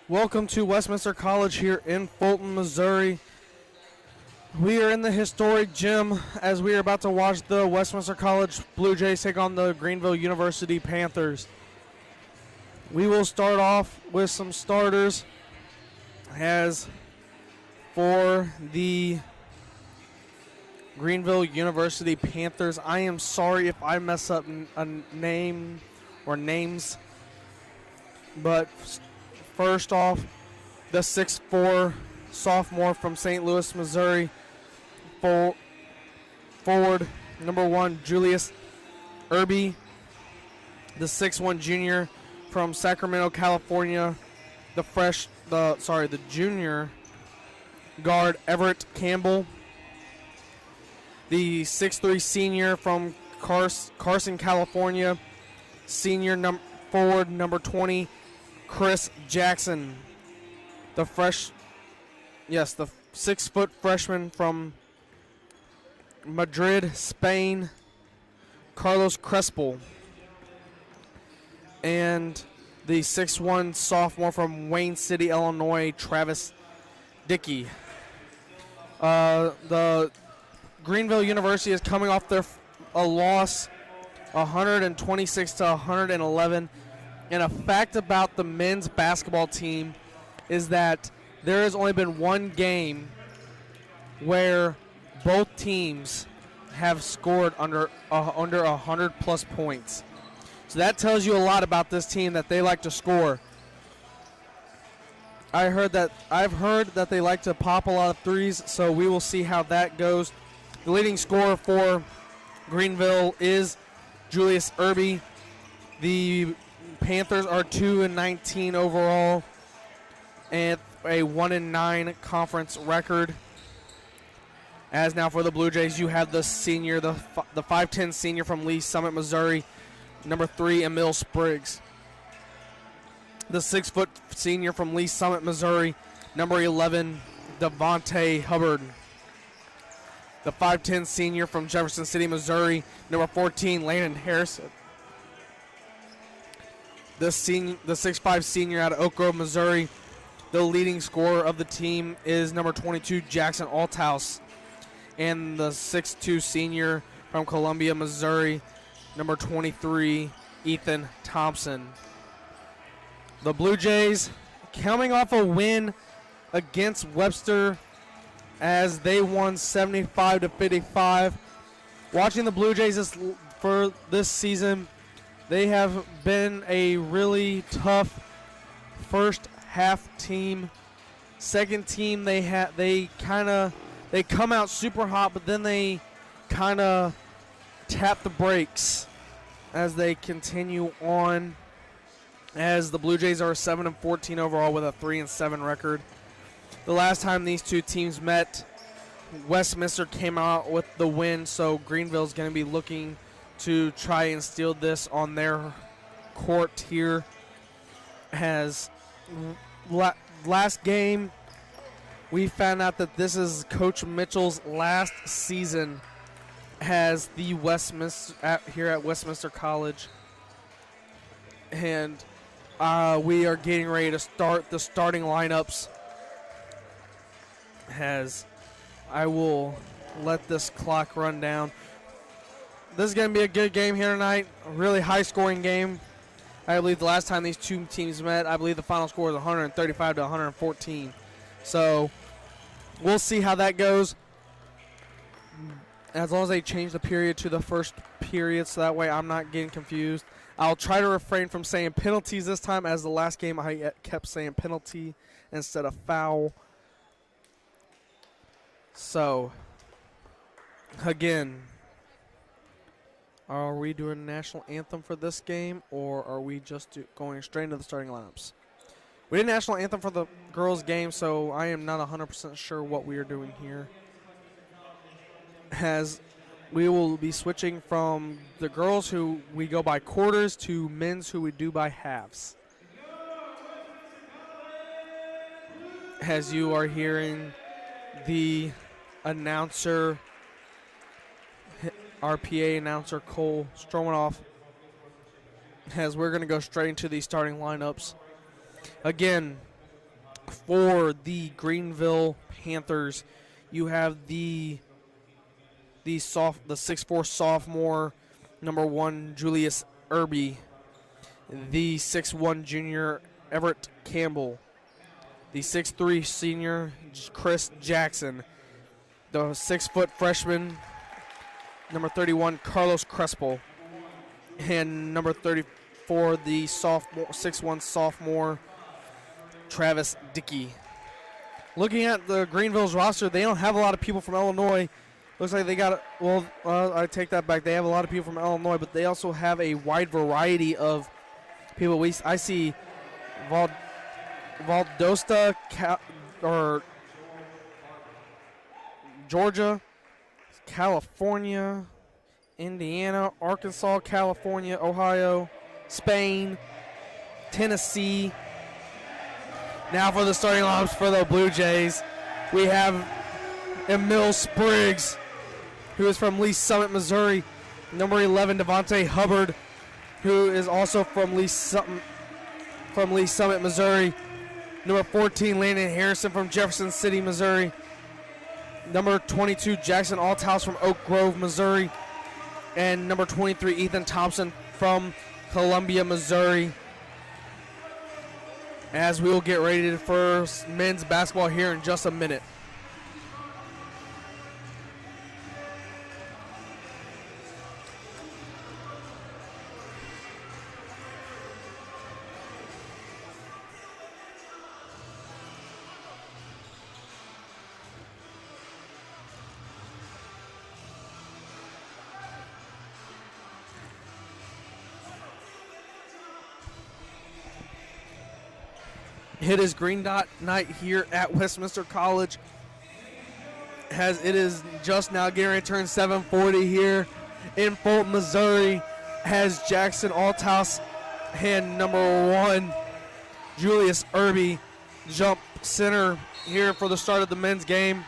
Welcome to Westminster College here in Fulton, Missouri. We are in the historic gym as we are about to watch the Westminster College Blue Jays take on the Greenville University Panthers. We will start off with some starters. As for the Greenville University Panthers, I am sorry if I mess up a name or names, but first off, the 6'4" sophomore from St. Louis, Missouri, forward number 1, Julius Irby. The 6'1" junior from Sacramento, California, the junior guard Everett Campbell. The 6'3" senior from Carson, California, senior forward number 20, Chris Jackson. The 6-foot freshman from Madrid, Spain, Carlos Crespo. And the 6'1" sophomore from Wayne City, Illinois, Travis Dickey. The Greenville University is coming off a loss, 126-111. And a fact about the men's basketball team is that there has only been one game where both teams have scored under 100-plus points. So that tells you a lot about this team, that they like to score. I've heard that they like to pop a lot of threes, so we will see how that goes. The leading scorer for Greenville is Julius Irby. The Panthers are 2-19 overall and a 1-9 conference record. As now for the Blue Jays, you have the senior, the 5'10" senior from Lee Summit, Missouri, number 3, Emil Spriggs. The 6-foot senior from Lee Summit, Missouri, number 11, Devontae Hubbard. The 5'10" senior from Jefferson City, Missouri, number 14, Landon Harrison. The 6'5" senior out of Oak Grove, Missouri. The leading scorer of the team is number 22, Jackson Althouse. And the 6'2" senior from Columbia, Missouri, number 23, Ethan Thompson. The Blue Jays coming off a win against Webster as they won 75-55. Watching the Blue Jays for this season, they have been a really tough first half team. Second team, they come out super hot, but then they kind of tap the brakes as they continue on. As the Blue Jays are 7-14 overall with a 3-7 record. The last time these two teams met, Westminster came out with the win, so Greenville is going to be looking to try and steal this on their court here. As last game, we found out that this is Coach Mitchell's last season as the here at Westminster College, and we are getting ready to start the starting lineups. As I will let this clock run down. This is going to be a good game here tonight. A really high-scoring game. I believe the last time these two teams met, I believe the final score was 135-114. So we'll see how that goes. As long as they change the period to the first period, so that way I'm not getting confused. I'll try to refrain from saying penalties this time, as the last game I kept saying penalty instead of foul. So, again, are we doing a national anthem for this game, or are we just going straight into the starting lineups? We did a national anthem for the girls' game, so I am not 100% sure what we are doing here. As we will be switching from the girls who we go by quarters to men's who we do by halves. As you are hearing the announcer, RPA announcer Cole Stromanoff, as we're going to go straight into the starting lineups. Again, For the Greenville Panthers, you have the 6'4" sophomore, number 1, Julius Irby, the 6'1" junior, Everett Campbell, the 6'3" senior, Chris Jackson, the 6-foot freshman, number 31, Carlos Crespo, and number 34, the 6'1" sophomore, Travis Dickey. Looking at the Greenville's roster, they don't have a lot of people from Illinois. Looks like they got, I take that back. They have a lot of people from Illinois, but they also have a wide variety of people. I see Valdosta, Georgia, California, Indiana, Arkansas, California, Ohio, Spain, Tennessee. Now for the starting lineups for the Blue Jays, we have Emil Spriggs, who is from Lee Summit, Missouri. Number 11, Devontae Hubbard, who is also from Lee Summit, Missouri. Number 14, Landon Harrison from Jefferson City, Missouri. Number 22, Jackson Althouse from Oak Grove, Missouri. And number 23, Ethan Thompson from Columbia, Missouri. As we will get ready for men's basketball here in just a minute. It is green dot night here at Westminster College. It is just now getting ready to turn 7:40 here in Fulton, Missouri. Has Jackson Althouse and number 1, Julius Irby, jump center here for the start of the men's game.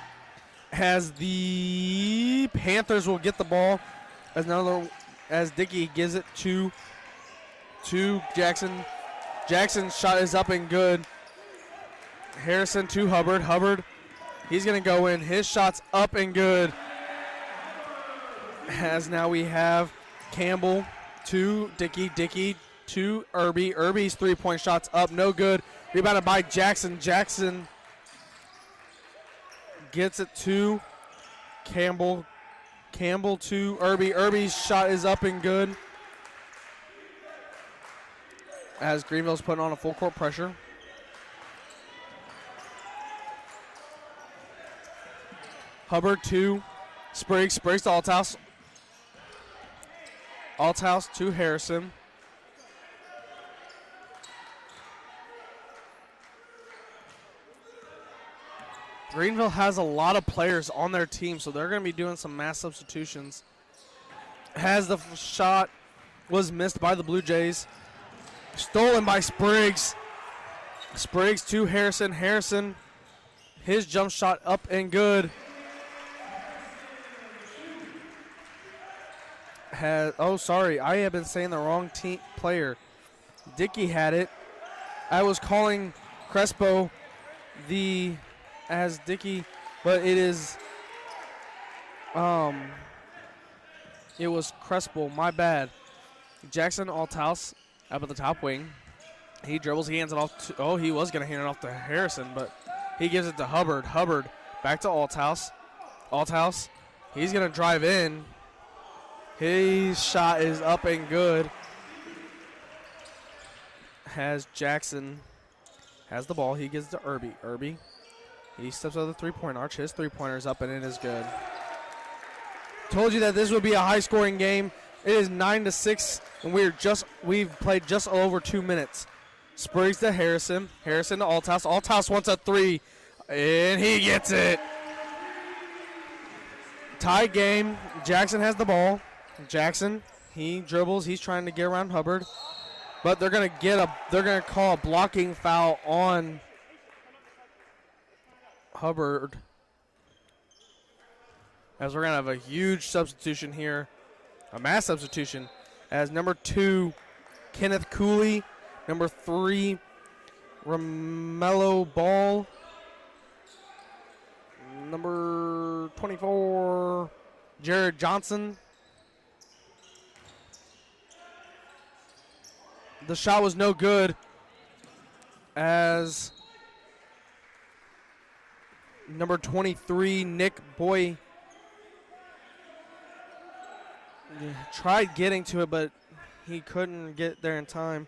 As the Panthers will get the ball as Dickey gives it to Jackson. Jackson's shot is up and good. Harrison to Hubbard. Hubbard, he's going to go in. His shot's up and good. As now we have Campbell to Dickey. Dickey to Irby. Irby's three-point shot's up, no good. Rebounded by Jackson. Jackson gets it to Campbell. Campbell to Irby. Irby's shot is up and good. As Greenville's putting on a full court pressure. Hubbard to Spriggs. Spriggs to Althouse. Althouse to Harrison. Greenville has a lot of players on their team, so they're going to be doing some mass substitutions. As the shot was missed by the Blue Jays. Stolen by Spriggs. Spriggs to Harrison. Harrison, his jump shot up and good. I have been saying the wrong player. Dickey had it. I was calling Crespo as Dickey, but it was Crespo, my bad. Jackson Althouse up at the top wing. He dribbles, he hands it off to, he was going to hand it off to Harrison, but he gives it to Hubbard. Hubbard back to Althouse. Althouse, he's going to drive in. His shot is up and good. Has Jackson has the ball. He gives it to Irby. Irby, he steps over the three-point arch. His three-pointer is up and it is good. Told you that this would be a high-scoring game. It is 9-6, and we've played just over 2 minutes. Spriggs to Harrison. Harrison to Althouse. Althouse wants a three, and he gets it. Tie game. Jackson has the ball. Jackson, he dribbles. He's trying to get around Hubbard, but they're gonna call a blocking foul on Hubbard. As we're gonna have a huge substitution here, a mass substitution, as number 2, Kenneth Cooley, number 3, Romello ball. Number 24, Jared Johnson. The shot was no good as number 23, Nick Boy, tried getting to it, but he couldn't get there in time.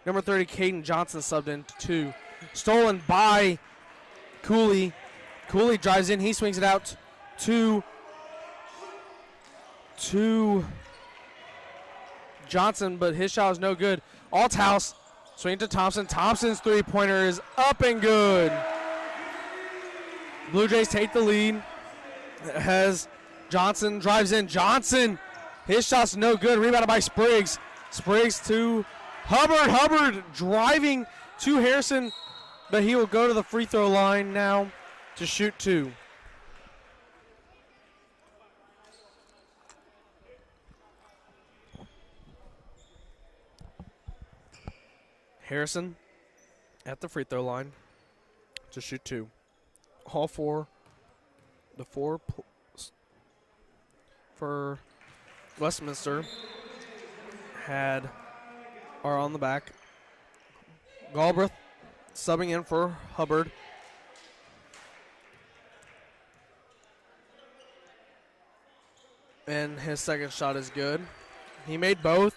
Number 30, Caden Johnson subbed in 2. Stolen by Cooley. Cooley drives in. He swings it out to Johnson, but his shot was no good. Althouse swing to Thompson. Thompson's three-pointer is up and good. Blue Jays take the lead. As Johnson drives in. Johnson, his shot's no good. Rebounded by Spriggs. Spriggs to Hubbard. Hubbard driving to Harrison, but he will go to the free throw line now to shoot 2. Harrison at the free throw line to shoot 2. All four, the four for Westminster are on the back. Galbraith subbing in for Hubbard. And his second shot is good. He made both.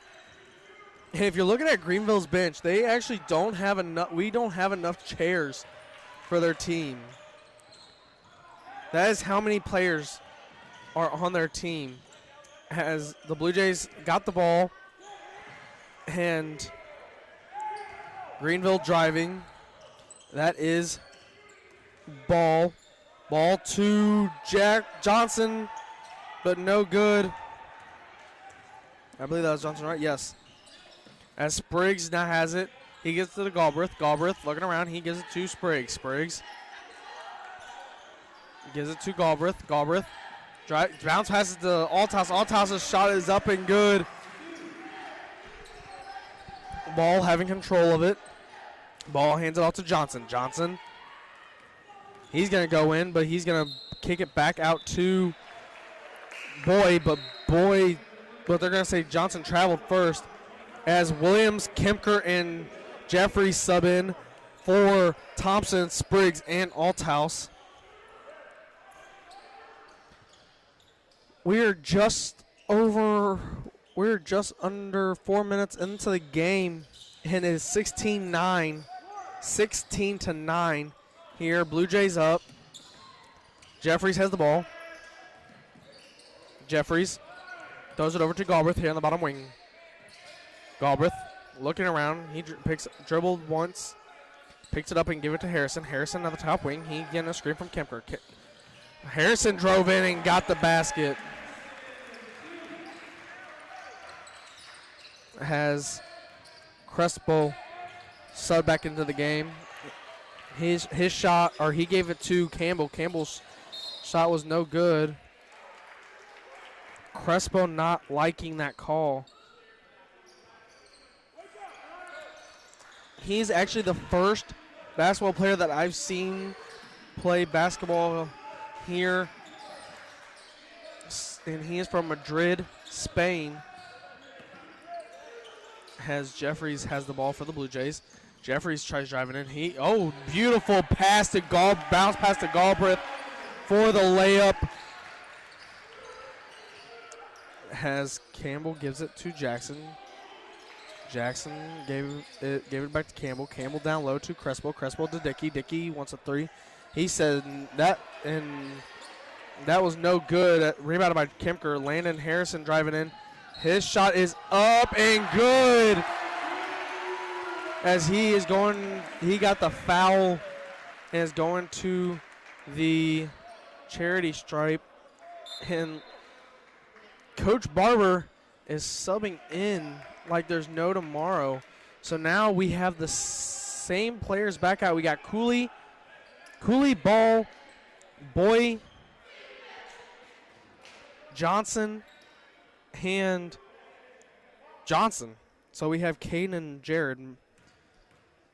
And if you're looking at Greenville's bench, they actually don't have enough. We don't have enough chairs for their team. That is how many players are on their team. As the Blue Jays got the ball, and Greenville driving. That is ball. Ball to Jack Johnson, but no good. I believe that was Johnson, right? Yes. As Spriggs now has it. He gets to the Galbraith. Galbraith looking around. He gives it to Spriggs. Spriggs gives it to Galbraith. Galbraith bounce passes to Althouse. Althouse's shot is up and good. Ball having control of it. Ball hands it off to Johnson. Johnson, he's going to go in, but he's going to kick it back out to Boyd. But they're going to say Johnson traveled first. As Williams, Kemker, and Jeffrey sub in for Thompson, Spriggs, and Althouse. We're just under 4 minutes into the game, and it is 16-9 here. Blue Jays up. Jeffries has the ball. Jeffries throws it over to Galbraith here on the bottom wing. Galbraith looking around. He dribbled once, picks it up and give it to Harrison. Harrison on the top wing. He getting a screen from Kemper. Harrison drove in and got the basket. Has Crespo subbed back into the game. His shot, or he gave it to Campbell. Campbell's shot was no good. Crespo not liking that call. He's actually the first basketball player that I've seen play basketball here. And he is from Madrid, Spain. As Jeffries has the ball for the Blue Jays. Jeffries tries driving in. Beautiful pass to bounce pass to Galbraith for the layup. As Campbell gives it to Jackson. Jackson gave it back to Campbell. Campbell down low to Crespo. Crespo to Dickey. Dickey wants a three. He said that, and that was no good. Rebounded by Kemker. Landon Harrison driving in. His shot is up and good. As he got the foul and is going to the charity stripe. And Coach Barber is subbing in like there's no tomorrow. So now we have the same players back out. We got Cooley, Ball, Boy, Johnson, and Johnson. So we have Caden and Jared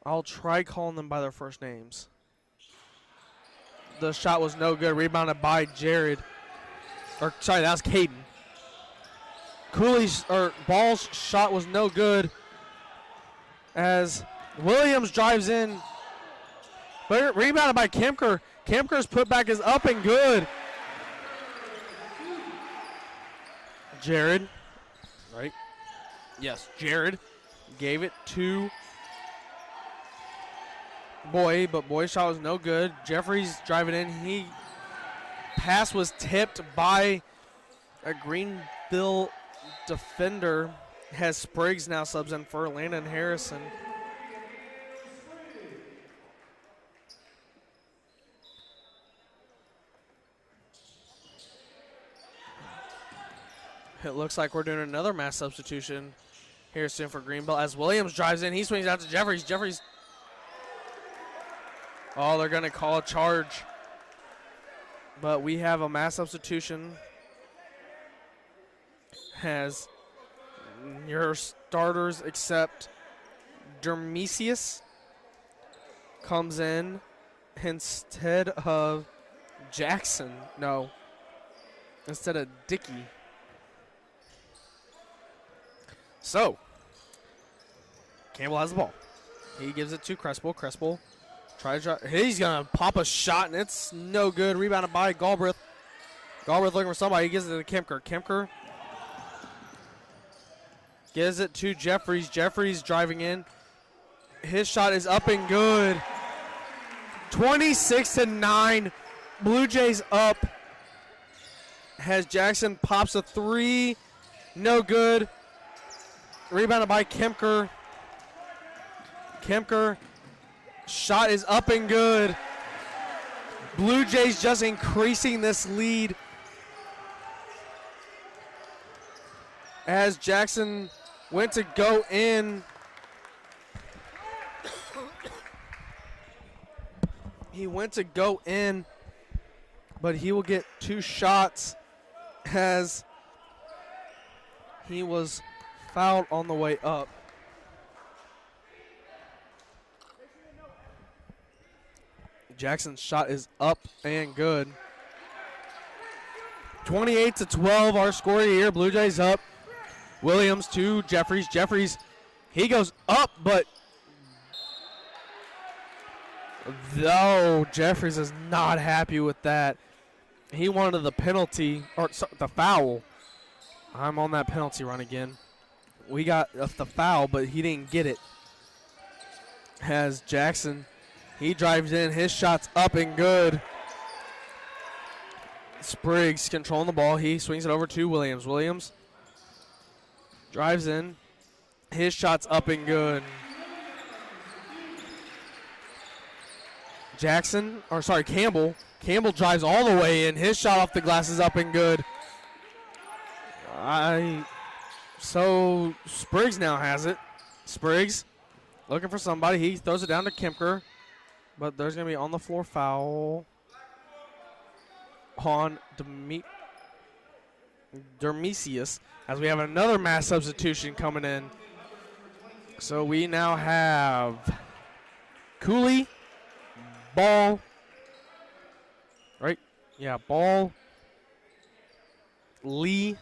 I'll try calling them by their first names. The shot was no good. Rebounded by Jared. Or, sorry, that was Caden. Ball's shot was no good as Williams drives in. But rebounded by Kemker. Kemker's putback is up and good. Jared. Right? Yes, Jared gave it to Boy, but Boy's shot was no good. Jeffries driving in. Pass was tipped by a Greenville defender. Has Spriggs now subs in for Landon Harrison. It looks like we're doing another mass substitution here soon for Greenville as Williams drives in. He swings out to Jeffries. Jeffries. Oh, they're going to call a charge. But we have a mass substitution. Has your starters except Dermesius comes in instead of Jackson. No. Instead of Dickey. So, Campbell has the ball. He gives it to Crespel. Crespel tries to drive. He's going to pop a shot, and it's no good. Rebounded by Galbraith. Galbraith looking for somebody. He gives it to Kemker. Kemker gives it to Jeffries. Jeffries driving in. His shot is up and good. 26-9. Blue Jays up. As Jackson pops a three. No good. Rebounded by Kemker. Kemker shot is up and good. Blue Jays just increasing this lead as Jackson went to go in. He went to go in, but he will get two shots as he was fouled on the way up. Jackson's shot is up and good. 28-12, our score here. Blue Jays up. Williams to Jeffries. Jeffries, he goes up, but though Jeffries is not happy with that. He wanted the penalty, or the foul. I'm on that penalty run again. We got the foul, but he didn't get it. Has Jackson, he drives in. His shot's up and good. Spriggs controlling the ball. He swings it over to Williams. Williams drives in. His shot's up and good. Campbell. Campbell drives all the way in. His shot off the glass is up and good. So Spriggs now has it. Spriggs looking for somebody. He throws it down to Kemker. But there's going to be on the floor foul on Dermesius as we have another mass substitution coming in. So we now have Cooley, Ball, right? Yeah, Ball, Lee,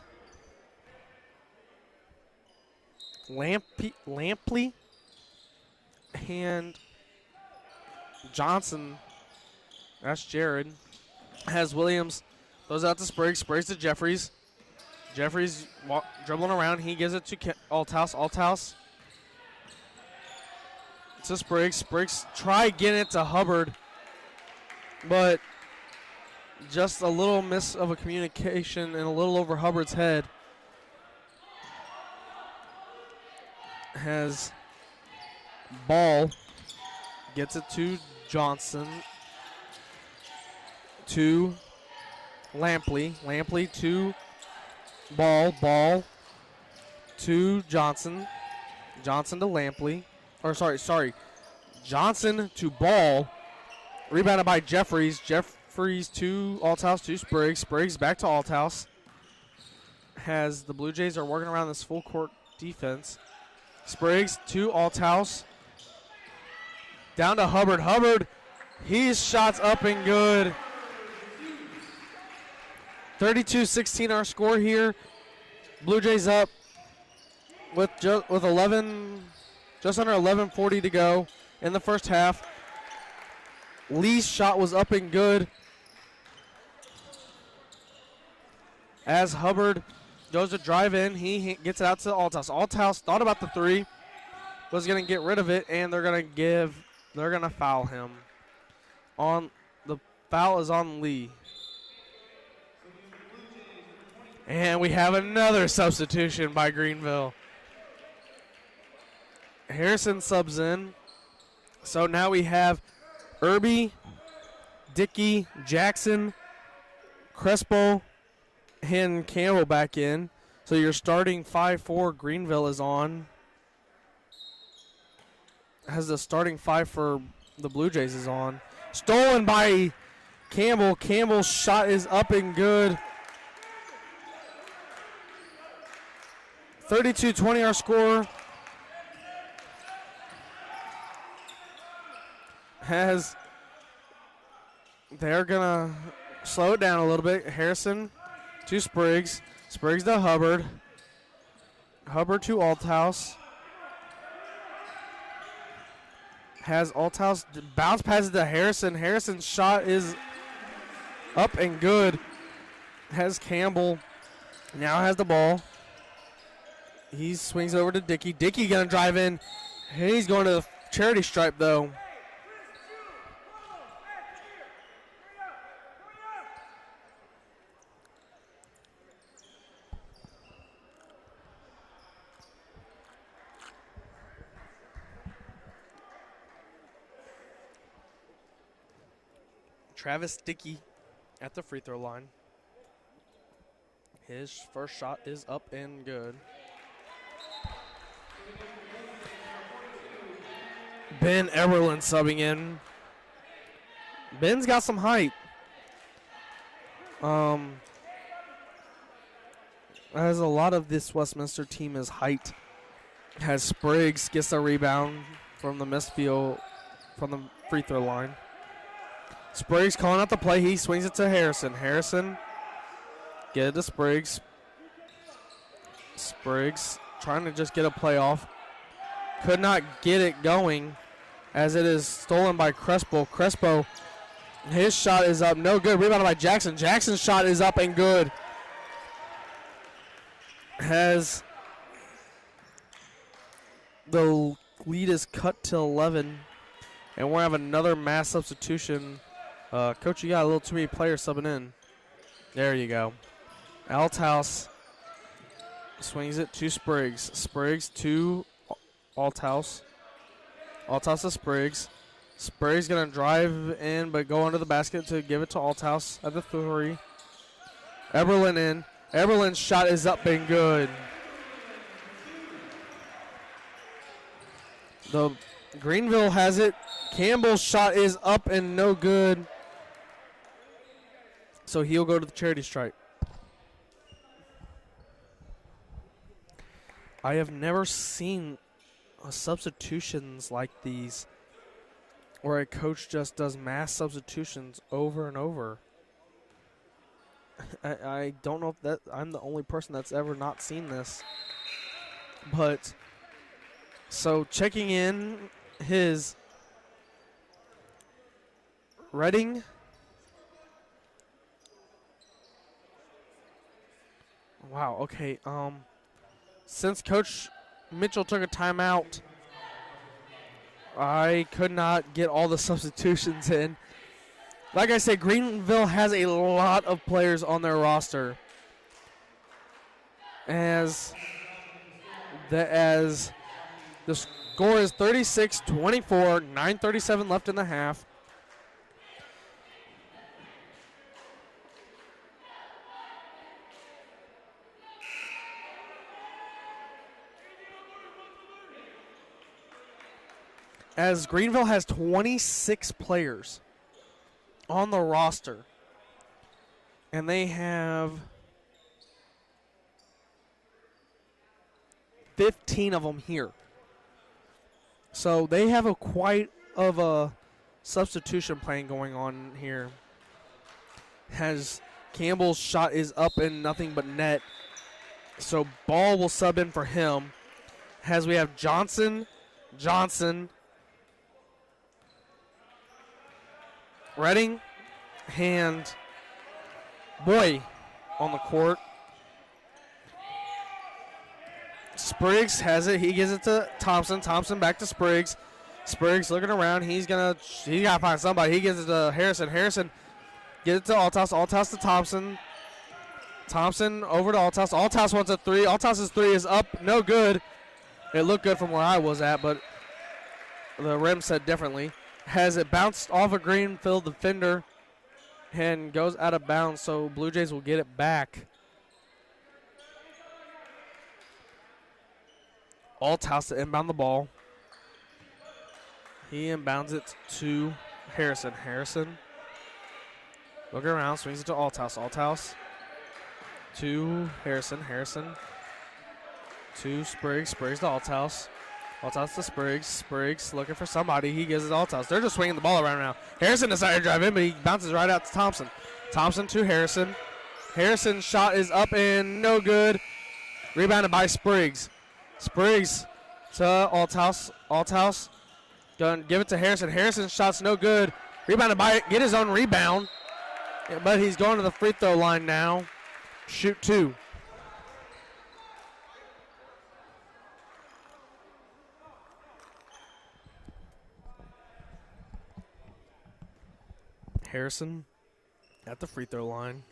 Lampley, and Johnson. That's Jared. Has Williams, throws out to Spriggs. Spriggs to Jeffries. Jeffries dribbling around. He gives it to Althouse. Althouse to Spriggs. Spriggs try getting it to Hubbard, but just a little miss of a communication and a little over Hubbard's head. Has Ball, gets it to Johnson, to Lampley. Lampley to Ball. Ball to Johnson. Johnson to Lampley. Or sorry. Johnson to Ball. Rebounded by Jeffries. Jeffries to Althouse to Spriggs. Spriggs back to Althouse. Has the Blue Jays are working around this full court defense. Spriggs to Althouse. Down to Hubbard. Hubbard, he's shots up and good. 32-16 our score here. Blue Jays up with 11, just under 11:40 to go in the first half. Lee's shot was up and good as Hubbard goes to drive in. He gets it out to Althouse. Althouse thought about the three, was going to get rid of it, and they're going to foul him. The foul is on Lee. And we have another substitution by Greenville. Harrison subs in. So now we have Irby, Dickey, Jackson, Crespo, and Campbell back in. So your starting 5-4 Greenville is on. Has the starting 5 for the Blue Jays is on. Stolen by Campbell. Campbell's shot is up and good. 32-20 our score. They're going to slow it down a little bit. Harrison to Spriggs. Spriggs to Hubbard. Hubbard to Althouse. Has Althouse bounce passes to Harrison. Harrison's shot is up and good. Has Campbell. Now has the ball. He swings over to Dickey. Dickey going to drive in. He's going to the charity stripe, though. Travis Dickey at the free throw line. His first shot is up and good. Ben Everland subbing in. Ben's got some height. As a lot of this Westminster team is height. Has Spriggs gets a rebound from the missed field from the free throw line. Spriggs calling out the play. He swings it to Harrison. Harrison get it to Spriggs. Spriggs trying to just get a play off. Could not get it going as it is stolen by Crespo. Crespo, his shot is up. No good. Rebounded by Jackson. Jackson's shot is up and good. Has the lead is cut to 11. And we'll have another mass substitution. Coach, you got a little too many players subbing in. There you go. Althouse swings it to Spriggs. Spriggs to Althouse. Althouse to Spriggs. Spriggs going to drive in but go under the basket to give it to Althouse at the 3. Eberlin in. Eberlin's shot is up and good. The Greenville has it. Campbell's shot is up and no good. So he'll go to the charity stripe. I have never seen substitutions like these where a coach just does mass substitutions over and over. I don't know if that I'm the only person that's ever not seen this. But so checking in his Reading. Wow, okay. Since Coach Mitchell took a timeout, I could not get all the substitutions in. Like I said, Greenville has a lot of players on their roster. As the score is 36-24, 9:37 left in the half. As Greenville has 26 players on the roster, and they have 15 of them here. So they have quite of a substitution playing going on here. Has Campbell's shot is up and nothing but net. So Ball will sub in for him. As we have Johnson, Redding, and Boy on the court. Spriggs has it. He gives it to Thompson. Thompson back to Spriggs. Spriggs looking around. He gotta find somebody. He gives it to Harrison. Harrison gives it to Althouse. Althouse to Thompson. Thompson over to Althouse. Althouse wants a three. Althouse's three is up. No good. It looked good from where I was at, but the rim said differently. Has it bounced off a Greenville defender and goes out of bounds, so Blue Jays will get it back. Althouse to inbound the ball. He inbounds it to Harrison. Harrison looking around, swings it to Althouse. Althouse to Harrison. Harrison to Spriggs. Spriggs to Althouse. Althouse to Spriggs. Spriggs looking for somebody. He gives it to Althouse. They're just swinging the ball around now. Harrison decided to drive in, but he bounces right out to Thompson. Thompson to Harrison. Harrison's shot is up and no good. Rebounded by Spriggs. Spriggs to Althouse. Althouse gonna give it to Harrison. Harrison's shot's no good. Rebounded by it. Get his own rebound. Yeah, but he's going to the free throw line now. Shoot two. Harrison at the free throw line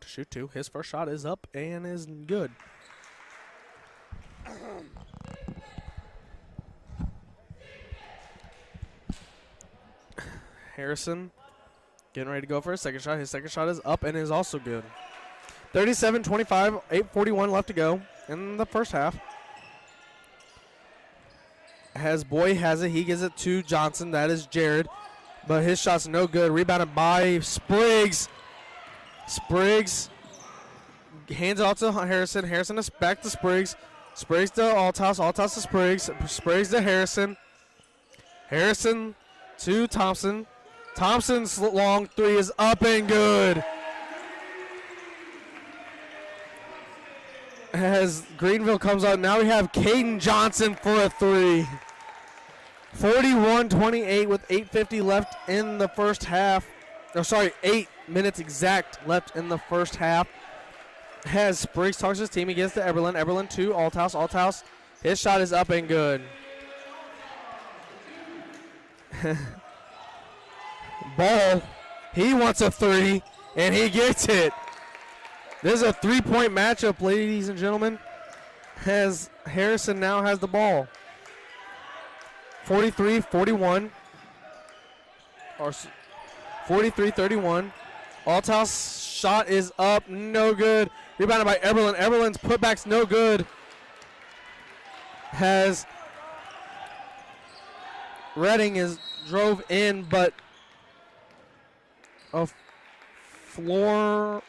to shoot two. His first shot is up and is good. Harrison getting ready to go for his second shot. His second shot is up and is also good. 37-25, 8:41 left to go in the first half. Boy has it. He gives it to Johnson. That is Jared. But his shot's no good. Rebounded by Spriggs. Spriggs hands it off to Harrison. Harrison is back to Spriggs. Spriggs to Althouse. Althouse to Spriggs. Spriggs to Harrison. Harrison to Thompson. Thompson's long three is up and good. As Greenville comes out, now we have Caden Johnson for a three. 41-28 with 8:50 left in the first half. 8 minutes exact left in the first half. As Spriggs talks to his team, he gets to Eberlin. Eberlin to Althouse. Althouse, his shot is up and good. Ball, he wants a three, and he gets it. This is a three-point matchup, ladies and gentlemen, as Harrison now has the ball. 43-41, or 43-31. Althouse shot is up, no good. Rebounded by Eberlin. Eberlin's putback's no good. Has Redding drove in, but a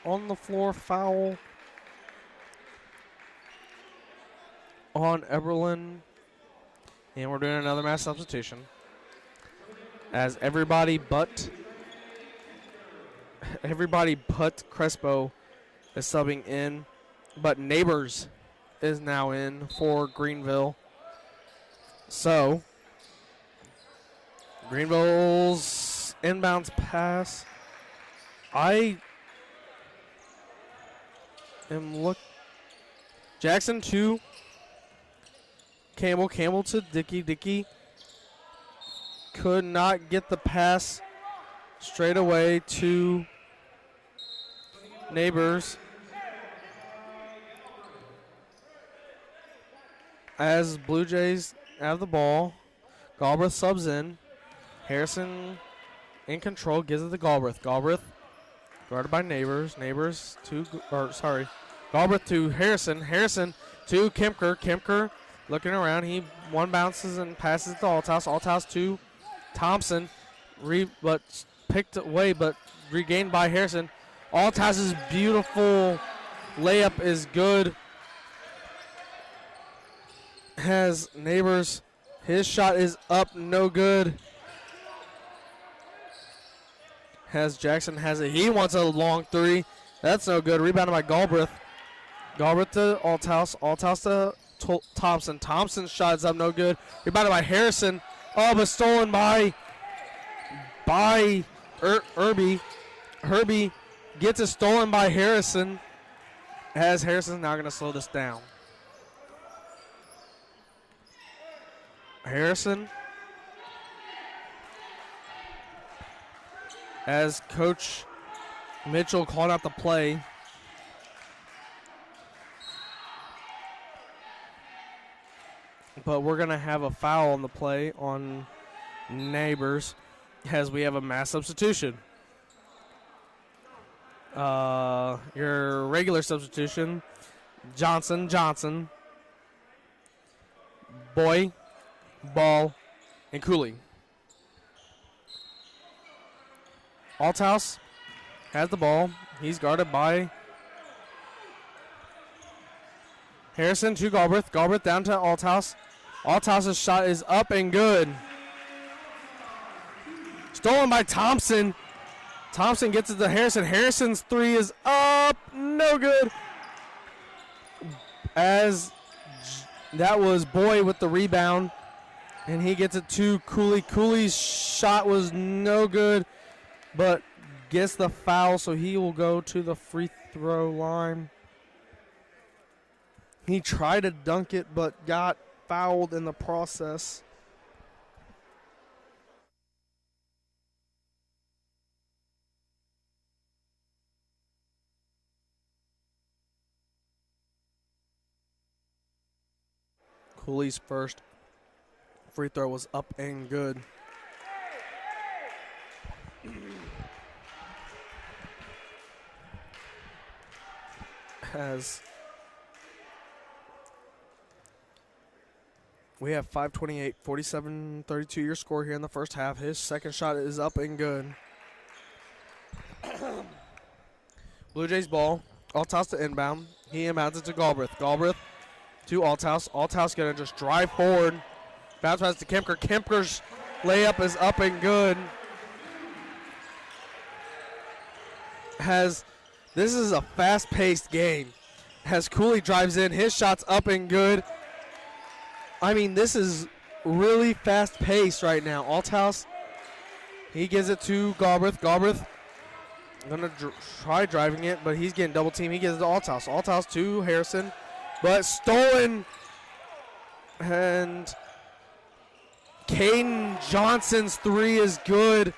on the floor foul on Eberlin. And we're doing another mass substitution. As everybody but Crespo is subbing in. But Neighbors is now in for Greenville. So, Greenville's inbounds pass. Jackson to Campbell. Campbell to Dickey. Dickey could not get the pass straight away to Neighbors. As Blue Jays have the ball, Galbraith subs in. Harrison in control, gives it to Galbraith. Galbraith guarded by Neighbors. Galbraith to Harrison. Harrison to Kemker. Kemker looking around. He one bounces and passes to Althouse. Althouse to Thompson. But picked away, but regained by Harrison. Althouse's beautiful layup is good. Has Neighbors. His shot is up, no good. Jackson has it. He wants a long three. That's no good. Rebounded by Galbraith. Galbraith to Althouse. Althouse to Thompson. Thompson's shot is up, no good. Rebounded by Harrison. Oh, but stolen by Herbie. Herbie gets it stolen by Harrison. As Harrison's now going to slow this down. Harrison. As Coach Mitchell called out the play. But we're going to have a foul on the play on Neighbors as we have a mass substitution. Your regular substitution, Johnson, Boy, Ball, and Cooley. Althouse has the ball. He's guarded by Harrison to Galbraith. Galbraith down to Althouse. Althouse's shot is up and good. Stolen by Thompson. Thompson gets it to Harrison. Harrison's three is up. No good. As that was Boy with the rebound. And he gets it to Cooley. Cooley's shot was no good, but gets the foul, so he will go to the free throw line. He tried to dunk it, but got fouled in the process. Cooley's first free throw was up and good. As we have 5:28, 47-32 your score here in the first half. His second shot is up and good. Blue Jays ball. Althouse to inbound. He inbounds it to Galbraith. Galbraith to Althouse. Althouse going to just drive forward. Bounce pass to Kemker. Kemker's layup is up and good. This is a fast-paced game. As Cooley drives in, his shot's up and good. I mean, this is really fast-paced right now. Althouse, he gives it to Galbraith. Galbraith going to try driving it, but he's getting double-teamed. He gives it to Althouse. Althouse to Harrison, but stolen. And Caden Johnson's three is good.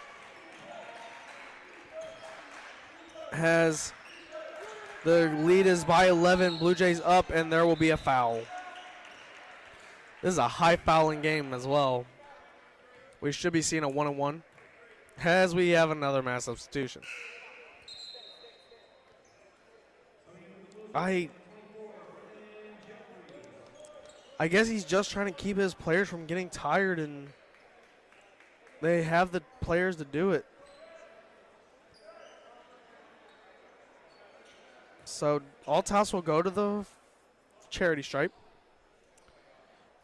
The lead is by 11. Blue Jays up, and there will be a foul. This is a high fouling game as well. We should be seeing a 1-on-1 as we have another mass substitution. I guess he's just trying to keep his players from getting tired, and they have the players to do it. So Althouse will go to the charity stripe.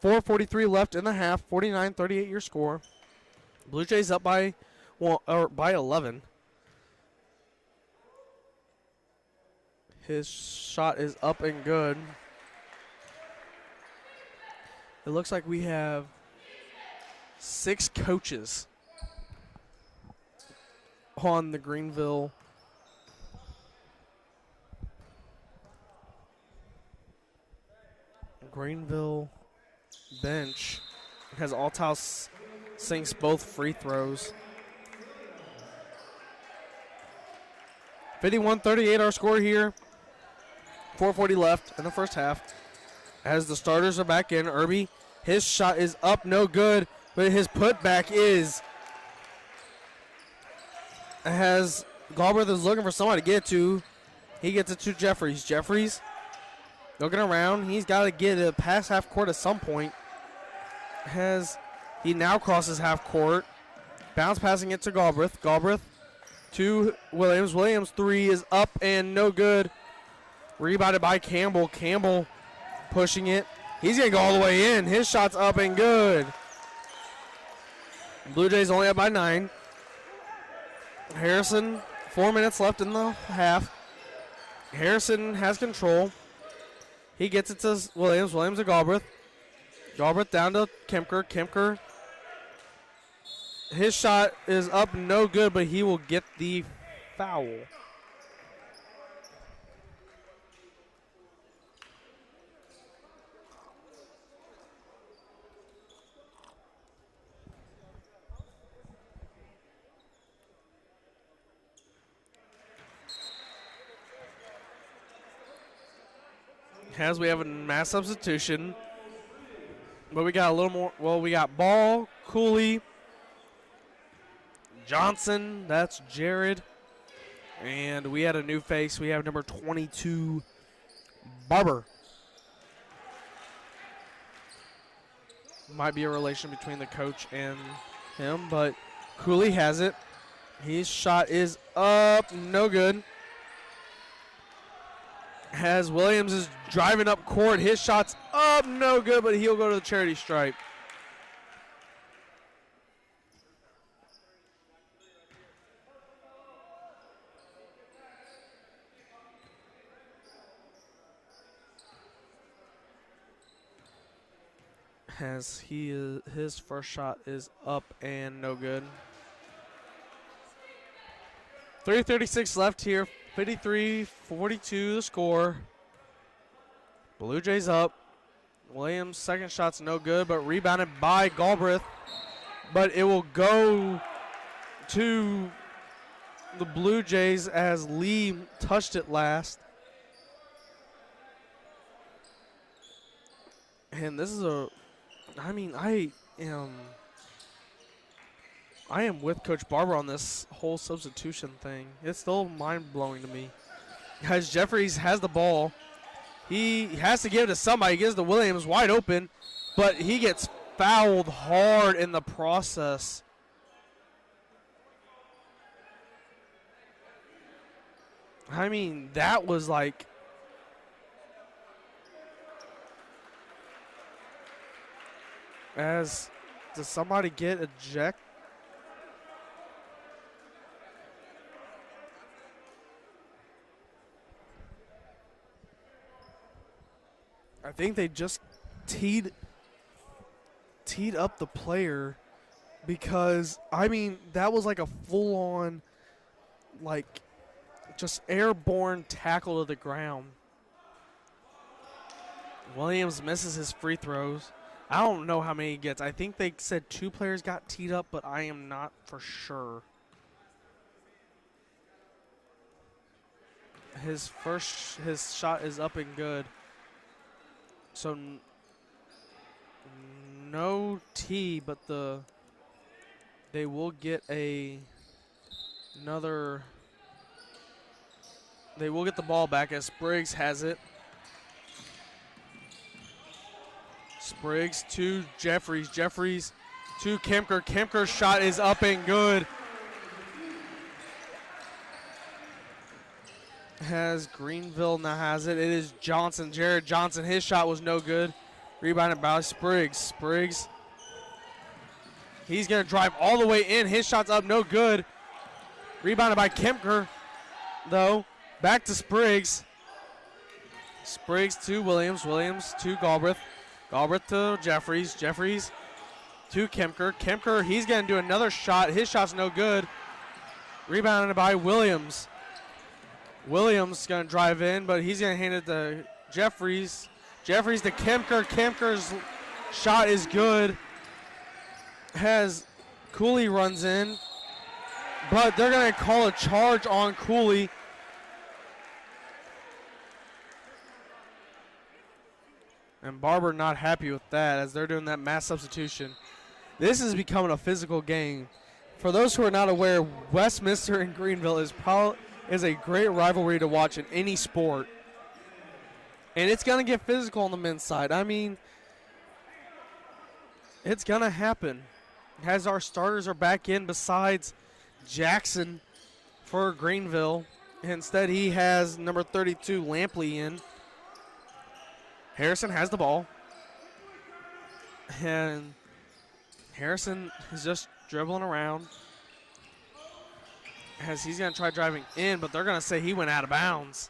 4:43 left in the half. 49-38 your score. Blue Jays up by 11. His shot is up and good. It looks like we have 6 coaches on the Greenville bench. Has Althouse sinks both free throws. 51-38 our score here. 4:40 left in the first half. As the starters are back in, Irby, his shot is up, no good, but his putback is. As Galbraith is looking for somebody to get to. He gets it to Jeffries. Jeffries looking around. He's got to get it past half court at some point. He now crosses half court. Bounce passing it to Galbraith. Galbraith to Williams. Williams' three is up and no good. Rebounded by Campbell. Campbell pushing it. He's going to go all the way in. His shot's up and good. Blue Jays only up by 9. Harrison, 4 minutes left in the half. Harrison has control. He gets it to Williams. Williams to Galbraith. Galbraith down to Kemker. Kemker. His shot is up, no good, but he will get the foul. As we have a mass substitution. But we got a little more. Well, we got Ball, Cooley, Johnson. That's Jared. And we had a new face. We have number 22, Barber. Might be a relation between the coach and him, but Cooley has it. His shot is up, no good. As Williams is driving up court, his shot's up, no good, but he'll go to the charity stripe. As his first shot is up and no good. 3:36 left here. 53-42 the score. Blue Jays up. Williams' second shot's no good, but rebounded by Galbraith. But it will go to the Blue Jays as Lee touched it last. And this is I am with Coach Barber on this whole substitution thing. It's still mind-blowing to me. Guys, Jeffries has the ball. He has to give it to somebody. He gives it to Williams wide open, but he gets fouled hard in the process. I mean, that was like... Does somebody get ejected? I think they just teed up the player because, I mean, that was like a full-on, like, just airborne tackle to the ground. Williams misses his free throws. I don't know how many he gets. I think they said 2 players got teed up, but I am not for sure. His shot is up and good. So no T, but they will get another. They will get the ball back as Spriggs has it. Spriggs to Jeffries. Jeffries to Kemker. Kemker's shot is up and good. Has Greenville now has it. It is Johnson. Jared Johnson. His shot was no good. Rebounded by Spriggs. Spriggs. He's going to drive all the way in. His shot's up, no good. Rebounded by Kemker, though. Back to Spriggs. Spriggs to Williams. Williams to Galbraith. Galbraith to Jeffries. Jeffries to Kemker. Kemker, he's going to do another shot. His shot's no good. Rebounded by Williams. Williams going to drive in, but he's going to hand it to Jeffries. Jeffries to Kemker. Kemker's shot is good. Has Cooley runs in, but they're going to call a charge on Cooley. And Barber not happy with that as they're doing that mass substitution. This is becoming a physical game. For those who are not aware, Westminster and Greenville is a great rivalry to watch in any sport. And it's going to get physical on the men's side. I mean, it's going to happen. As our starters are back in besides Jackson for Greenville. Instead, he has number 32, Lampley, in. Harrison has the ball. And Harrison is just dribbling around. as he's going to try driving in, but they're going to say he went out of bounds.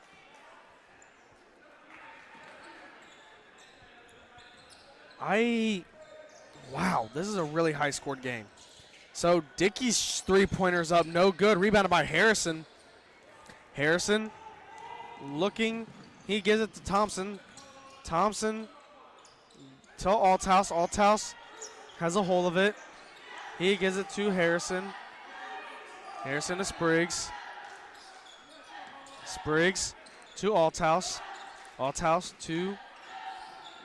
Wow, this is a really high-scored game. So Dickey's three-pointer's up, no good. Rebounded by Harrison. Harrison looking. He gives it to Thompson. Thompson to Althouse. Althouse has a hold of it. He gives it to Harrison. Harrison to Spriggs. Spriggs to Althouse. Althouse to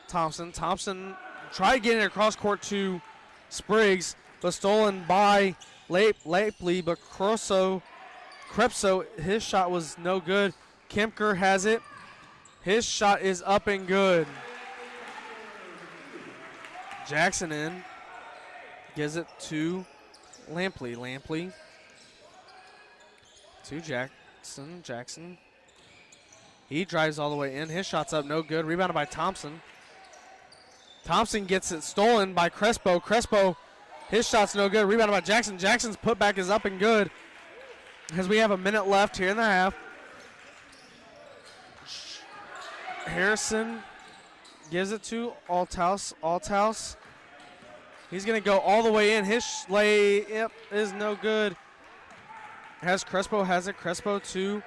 Thompson. Thompson tried getting it across court to Spriggs, but stolen by Lapely, but Crepso, his shot was no good. Kemker has it. His shot is up and good. Jackson in. Gives it to Lampley. Lampley to Jackson. Jackson. He drives all the way in. His shot's up, no good. Rebounded by Thompson. Thompson gets it stolen by Crespo. Crespo, his shot's no good. Rebounded by Jackson. Jackson's putback is up and good as we have a minute left here in the half. Harrison gives it to Althouse. Althouse. He's going to go all the way in. His layup is no good. Crespo has it. Crespo to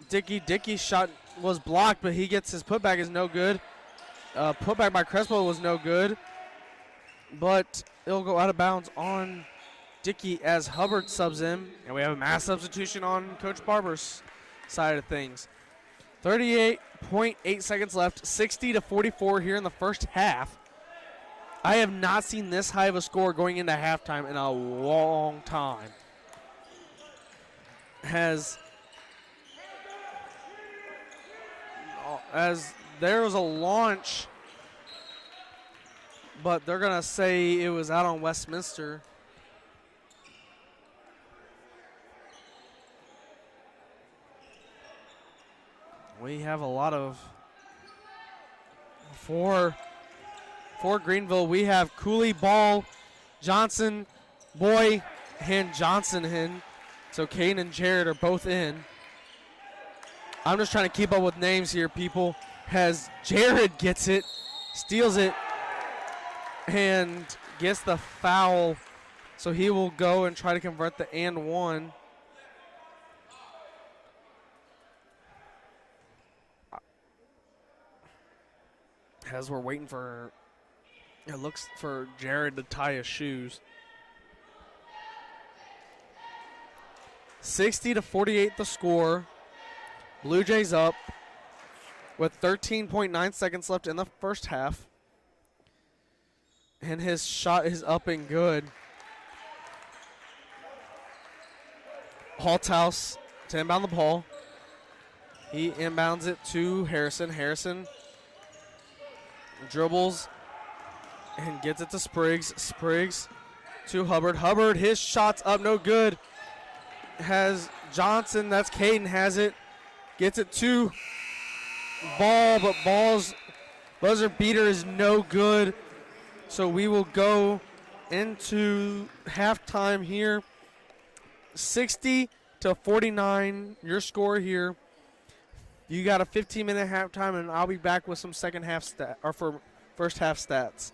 Dickey. Dickey's shot was blocked, but he gets his putback is no good. Putback by Crespo was no good, but it'll go out of bounds on Dickey as Hubbard subs in, and we have a mass substitution on Coach Barber's side of things. 38.8 seconds left, 60-44 here in the first half. I have not seen this high of a score going into halftime in a long time. As there was a launch, but they're going to say it was out on Westminster. We have a lot of, for Greenville, we have Cooley, Ball, Johnson, Boy, and Johnson in. So Kane and Jared are both in. I'm just trying to keep up with names here, people. As Jared gets it, steals it, and gets the foul. So he will go and try to convert the and one. As we're waiting for, it looks for Jared to tie his shoes. 60-48 the score. Blue Jays up with 13.9 seconds left in the first half. And his shot is up and good. Althouse to inbound the ball. He inbounds it to Harrison. Harrison dribbles and gets it to Spriggs. Spriggs to Hubbard. Hubbard, his shot's up, no good. Has Johnson, that's Caden, has it. Gets it to Ball, but Ball's buzzer beater is no good. So we will go into halftime here. 60-49, your score here. You got a 15-minute halftime, and I'll be back with some second half for first half stats.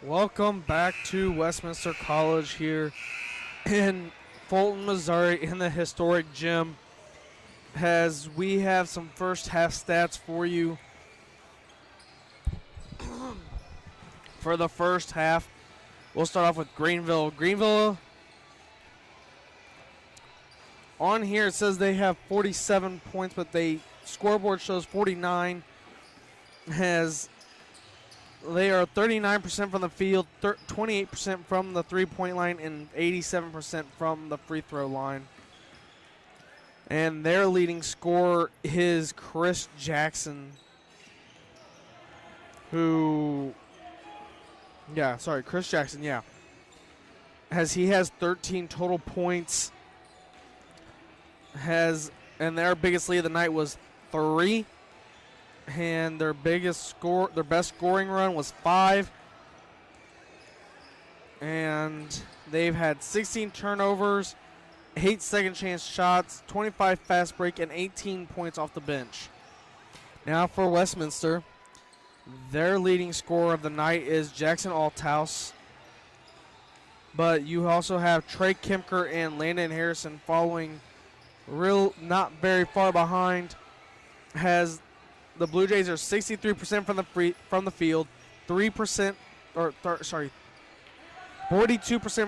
Welcome back to Westminster College here in Fulton, Missouri, in the historic gym. As we have some first half stats for you. For the first half, we'll start off with Greenville. Greenville, on here it says they have 47 points, but they scoreboard shows 49. They are 39% from the field, 28% from the three-point line, and 87% from the free throw line. And their leading scorer is Chris Jackson, Chris Jackson, as he has 13 total points, and their biggest lead of the night was 3. And their best scoring run was 5. And they've had 16 turnovers, 8 second chance shots, 25 fast break, and 18 points off the bench. Now for Westminster, their leading scorer of the night is Jackson Althouse. But you also have Trey Kemker and Landon Harrison following not very far behind. The Blue Jays are 63% from the field, 42%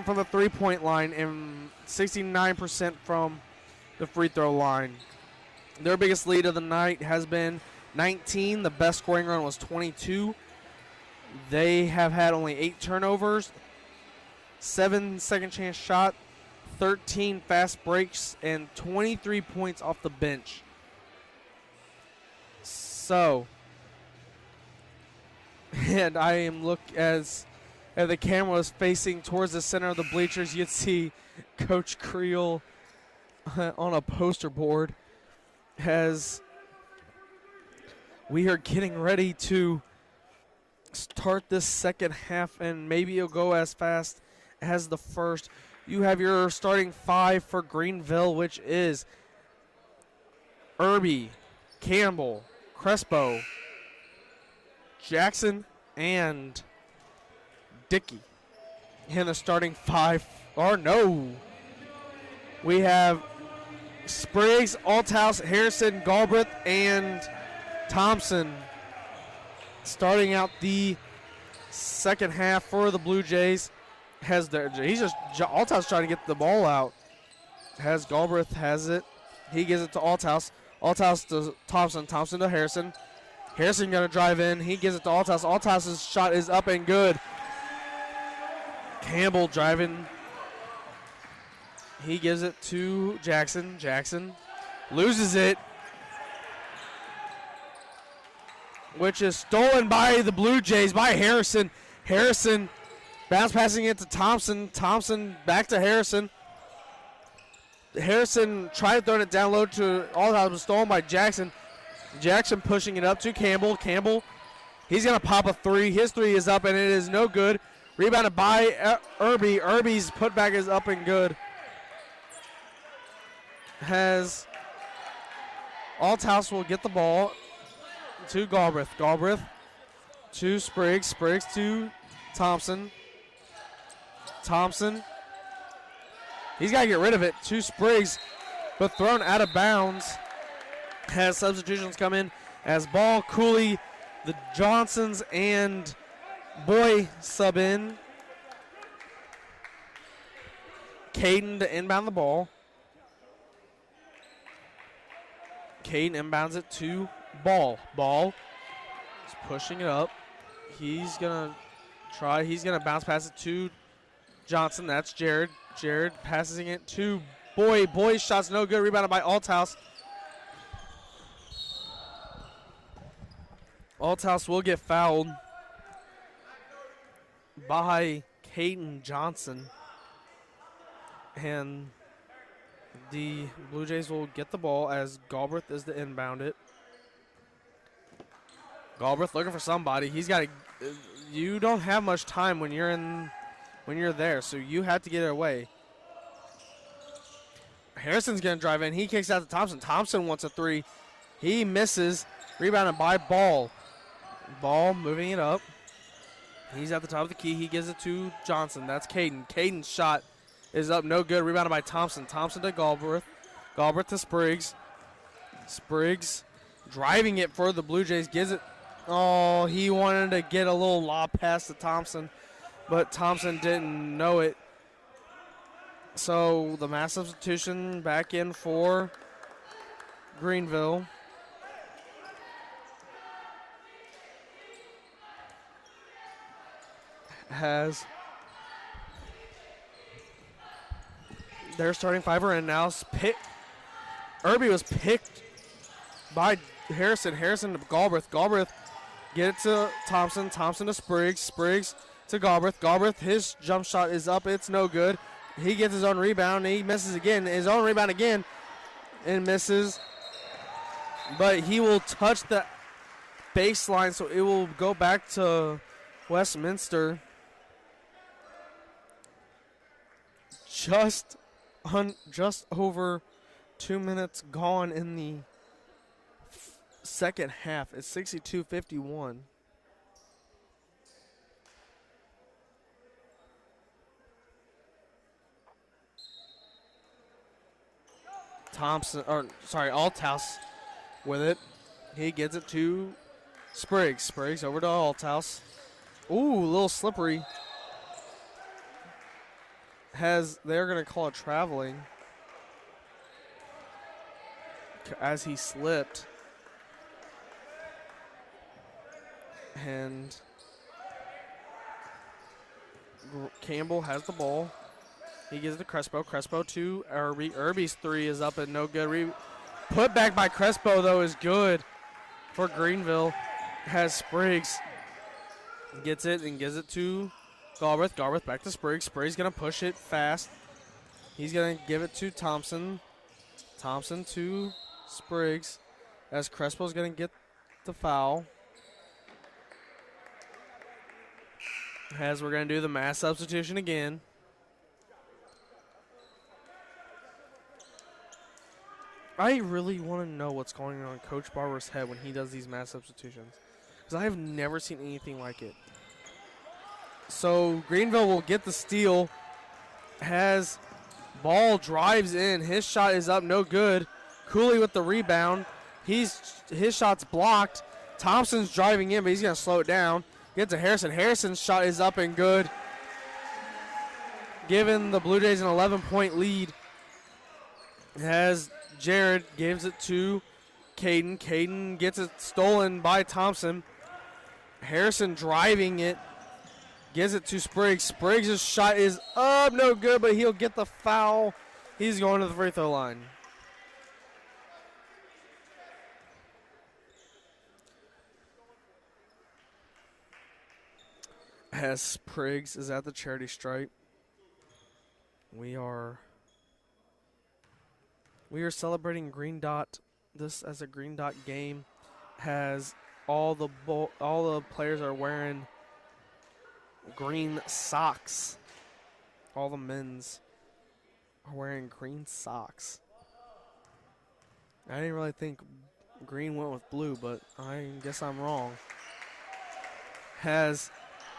from the three-point line, and 69% from the free throw line. Their biggest lead of the night has been 19. The best scoring run was 22. They have had only 8 turnovers, 7 second chance shot, 13 fast breaks, and 23 points off the bench. So, and I am as the camera is facing towards the center of the bleachers, you'd see Coach Creel on a poster board as we are getting ready to start this second half, and maybe it'll go as fast as the first. You have your starting 5 for Greenville, which is Irby, Campbell, Crespo, Jackson, and Dickey. In the starting 5, we have Spriggs, Althouse, Harrison, Galbraith, and Thompson starting out the second half for the Blue Jays. Althouse trying to get the ball out. Galbraith has it. He gives it to Althouse. Althouse to Thompson. Thompson to Harrison. Harrison going to drive in. He gives it to Althouse. Althouse's shot is up and good. Campbell driving. He gives it to Jackson. Jackson loses it, which is stolen by the Blue Jays, by Harrison. Harrison bounce passing it to Thompson. Thompson back to Harrison. Harrison tried throwing it down low to Althouse, was stolen by Jackson. Jackson pushing it up to Campbell. Campbell, he's going to pop a 3. His 3 is up, and it is no good. Rebounded by Irby. Irby's putback is up and good. Althouse will get the ball to Galbraith. Galbraith to Spriggs. Spriggs to Thompson. Thompson. He's got to get rid of it to Spriggs, but thrown out of bounds. Has substitutions come in as Ball, Cooley, the Johnsons, and Boy sub in. Caden to inbound the ball. Caden inbounds it to Ball. Ball is pushing it up. He's going to try. He's going to bounce pass it to Johnson. That's Jared. Jared passing it to Boy. Boy's shot's no good. Rebounded by Althouse. Althouse will get fouled by Caden Johnson. And the Blue Jays will get the ball as Galbraith is to inbound it. Galbraith looking for somebody. He's got to. You don't have much time when you're there, so you have to get it away. Harrison's going to drive in. He kicks out to Thompson. Thompson wants a 3. He misses. Rebounded by Ball. Ball moving it up. He's at the top of the key. He gives it to Johnson. That's Caden. Caden's shot is up, no good. Rebounded by Thompson. Thompson to Galbraith. Galbraith to Spriggs. Spriggs driving it for the Blue Jays. Gives it. Oh, he wanted to get a little lob pass to Thompson, but Thompson didn't know it. So the mass substitution back in for Greenville. Has their starting five are in now. Irby was picked by Harrison. Harrison to Galbraith. Galbraith get it to Thompson. Thompson to Spriggs. Spriggs to Galbraith. Galbraith, his jump shot is up. It's no good. He gets his own rebound, and he misses again. His own rebound again, and misses. But he will touch the baseline, so it will go back to Westminster. Just over 2 minutes gone in the second half. It's 62-51. Althouse with it. He gets it to Spriggs. Spriggs over to Althouse. Ooh, a little slippery. They're going to call it traveling as he slipped. And Campbell has the ball. He gives it to Crespo. Crespo to Irby. Irby's three is up and no good. Put back by Crespo, though, is good for Greenville. Has Spriggs. Gets it and gives it to Galbraith. Galbraith back to Spriggs. Spriggs going to push it fast. He's going to give it to Thompson. Thompson to Spriggs. As Crespo's going to get the foul. As we're going to do the mass substitution again. I really want to know what's going on in Coach Barber's head when he does these mass substitutions, because I have never seen anything like it. So Greenville will get the steal. Has ball, drives in. His shot is up, no good. Cooley with the rebound. His shot's blocked. Thompson's driving in, but he's going to slow it down. Get to Harrison. Harrison's shot is up and good, giving the Blue Jays an 11-point lead. As Jared gives it to Caden. Caden gets it stolen by Thompson. Harrison driving it. Gives it to Spriggs. Spriggs' shot is up, no good, but he'll get the foul. He's going to the free throw line. As Spriggs is at the charity stripe. We are celebrating Green Dot. This as a Green Dot game. Has all the players are wearing green socks. All the men's are wearing green socks. I didn't really think green went with blue, but I guess I'm wrong. Has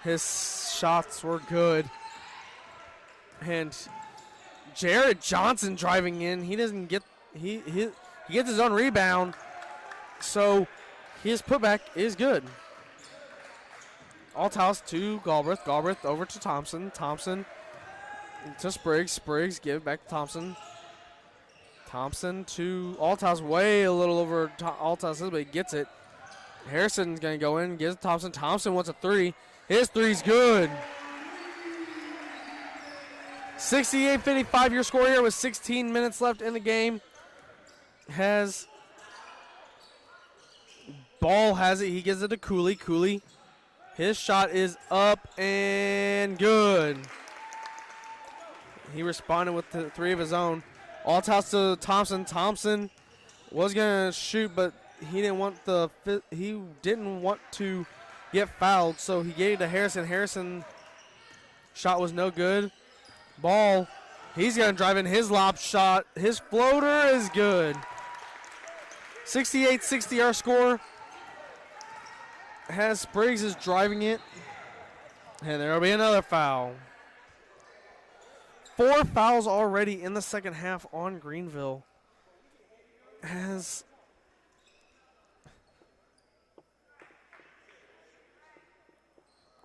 his shots were good. And Jared Johnson driving in. He doesn't get he gets his own rebound. So his putback is good. Althouse to Galbraith. Galbraith over to Thompson. Thompson to Spriggs. Spriggs give it back to Thompson. Thompson to Althouse. Way a little over Althouse, but he gets it. Harrison's going to go in. Gives it to Thompson. Thompson wants a three. His three's good. 68-55 your score here with 16 minutes left in the game. Has ball has it. He gives it to Cooley. Cooley. His shot is up and good. He responded with the three of his own. Althouse to Thompson. Thompson was gonna shoot, but he didn't want to get fouled, so he gave it to Harrison. Harrison shot was no good. Ball, he's gonna drive in his lob shot. His floater is good. 68-60 our score. Has Spriggs is driving it. And there will be another foul. 4 fouls already in the second half on Greenville. As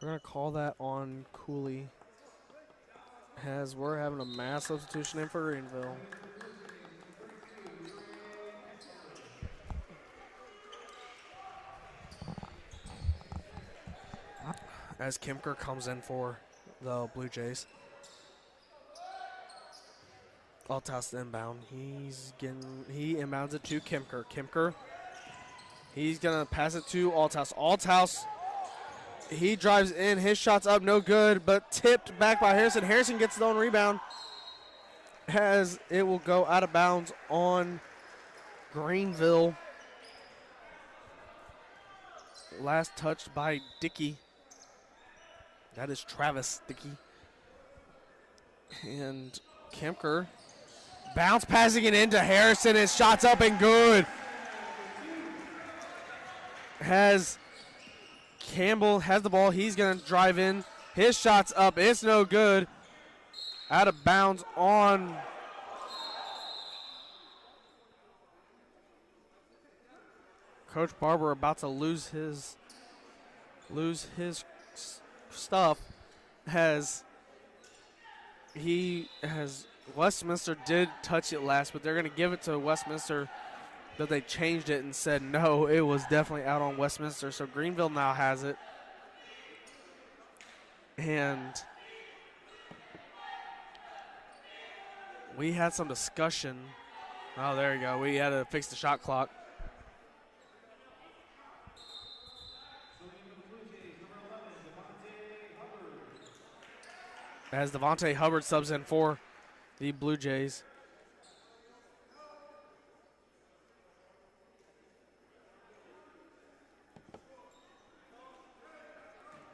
we're going to call that on Cooley. As we're having a mass substitution in for Greenville. As Kimker comes in for the Blue Jays. Althouse inbound. He inbounds it to Kimker. Kimker, he's going to pass it to Althouse. Althouse, he drives in. His shot's up, no good, but tipped back by Harrison. Harrison gets his own rebound as it will go out of bounds on Greenville. Last touched by Dickey. That is Travis Dickey. And Kemker bounce passing it into Harrison. His shot's up and good. Has Campbell has the ball. He's going to drive in. His shot's up. It's no good. Out of bounds on Coach Barber about to lose his stuff. Westminster did touch it last, but they're going to give it to Westminster. But they changed it and said no, it was definitely out on Westminster. So Greenville now has it. And we had some discussion. Oh, there you go. We had to fix the shot clock. As Devontae Hubbard subs in for the Blue Jays.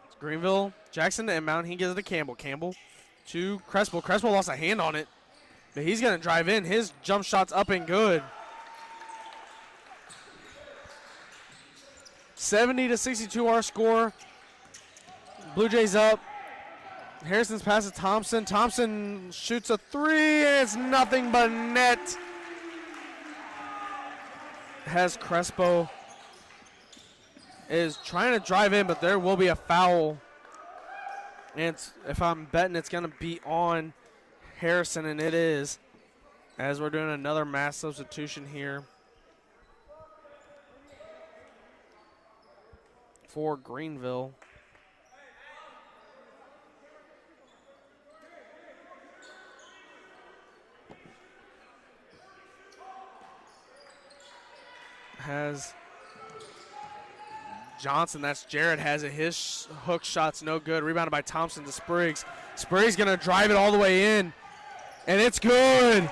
It's Greenville. Jackson to inbound. He gives it to Campbell. Campbell to Crespo. Crespo lost a hand on it, but he's going to drive in. His jump shot's up and good. 70-62 our score. Blue Jays up. Harrison's pass to Thompson. Thompson shoots a three, and it's nothing but net. Has Crespo is trying to drive in, but there will be a foul. And if I'm betting, it's going to be on Harrison, and it is. As we're doing another mass substitution here for Greenville. Has Johnson, that's Jared, has it. His hook shot's no good. Rebounded by Thompson to Spriggs. Spriggs going to drive it all the way in, and it's good.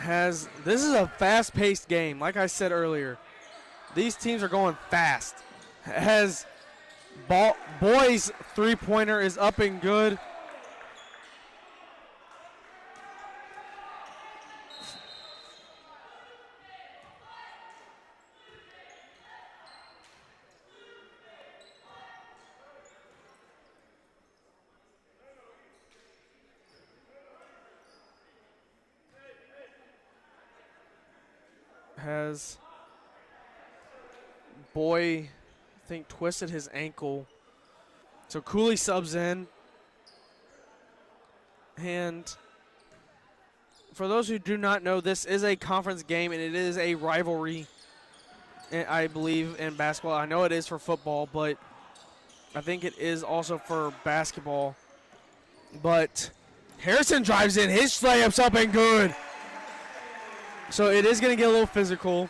This is a fast-paced game. Like I said earlier, these teams are going fast. Boys' three-pointer is up and good. Has Boy, I think, twisted his ankle. So Cooley subs in. And for those who do not know, this is a conference game, and it is a rivalry, I believe, in basketball. I know it is for football, but I think it is also for basketball. But Harrison drives in. His layup's up and good. So it is going to get a little physical.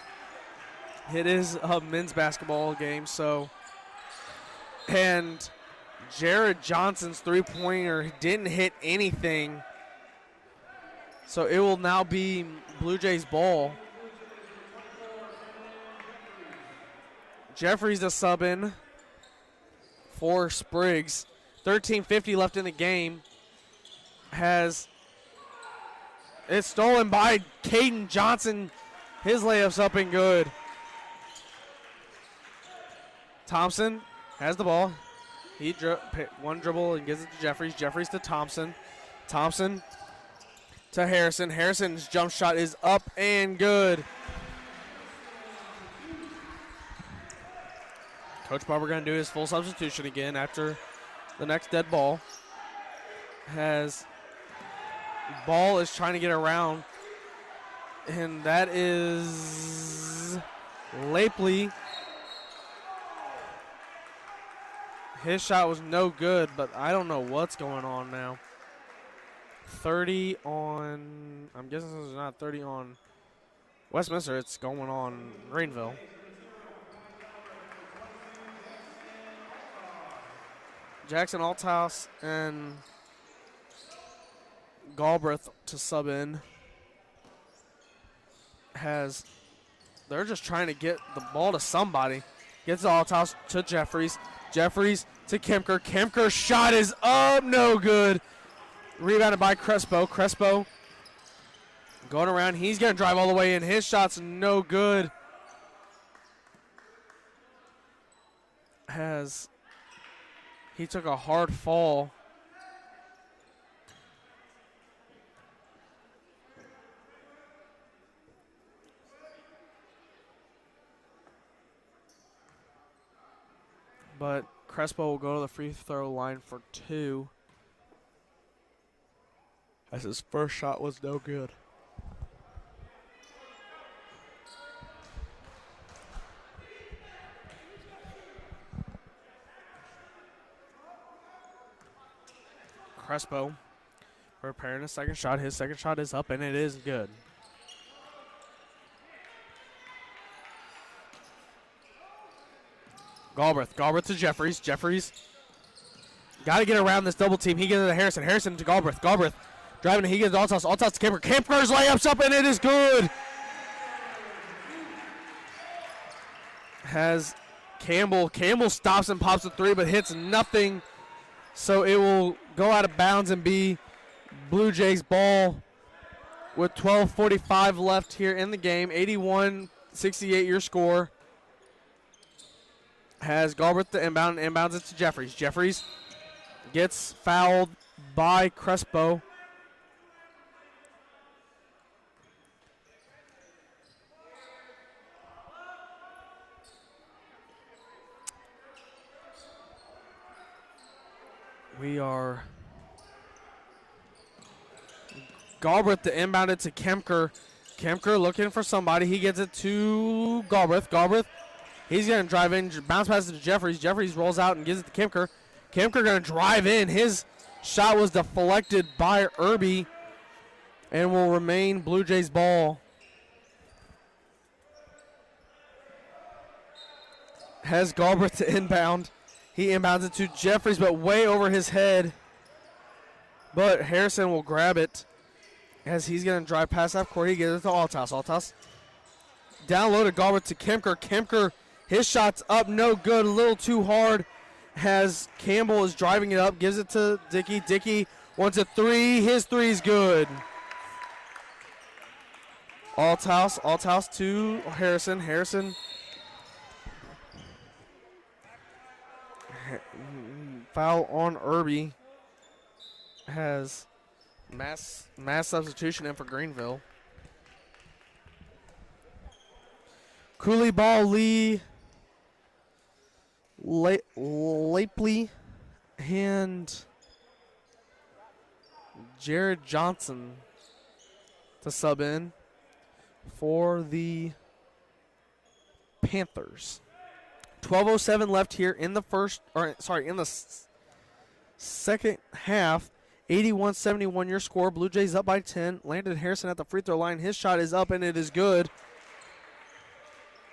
It is a men's basketball game, so. And Jared Johnson's three-pointer didn't hit anything. So it will now be Blue Jays ball. Jeffries the sub in for Spriggs. 13:50 left in the game. It's stolen by Caden Johnson. His layup's up and good. Thompson has the ball. He one dribble and gives it to Jeffries. Jeffries to Thompson. Thompson to Harrison. Harrison's jump shot is up and good. Coach Barber going to do his full substitution again after the next dead ball. Ball is trying to get around, and that is Lapely. His shot was no good, but I don't know what's going on now. 30 on, I'm guessing this is not 30 on Westminster, it's going on Greenville. Jackson Althouse and Galbraith to sub in. They're just trying to get the ball to somebody. Gets Althouse to Jeffries. Jeffries to Kemker. Kemker's shot is up, no good. Rebounded by Crespo. Crespo going around. He's going to drive all the way in. His shot's no good. He took a hard fall. But Crespo will go to the free throw line for 2. As his first shot was no good. Crespo preparing a second shot. His second shot is up, and it is good. Galbraith to Jeffries. Jeffries got to get around this double team. He gives it to Harrison. Harrison to Galbraith. Galbraith driving. He gives it to Althouse. Althouse to Kemper. Kemper's layups up, and it is good. Has Campbell. Campbell stops and pops a 3, but hits nothing. So it will go out of bounds and be Blue Jays ball with 12:45 left here in the game. 81-68 your score. Has Galbraith to inbound, inbounds it to Jeffries. Jeffries gets fouled by Crespo. Galbraith to inbound it to Kemker. Kemker looking for somebody. He gets it to Galbraith. Galbraith, he's going to drive in, bounce pass it to Jeffries. Jeffries rolls out and gives it to Kemker. Kemker going to drive in. His shot was deflected by Irby and will remain Blue Jays ball. Has Galbraith to inbound. He inbounds it to Jeffries, but way over his head. But Harrison will grab it as he's going to drive past half court. He gives it to Althouse. Althouse down low to Galbraith to Kemker. Kemker, his shot's up, no good, a little too hard. Has Campbell is driving it up, gives it to Dickey. Dickey wants a 3. His 3's good. Althouse to Harrison. Harrison foul on Irby. Has mass substitution in for Greenville. Cooley ball, Lapely and Jared Johnson to sub in for the Panthers. 12:07 left here in the second half. 81-71 your score. Blue Jays up by 10. Landon Harrison at the free throw line. His shot is up and it is good.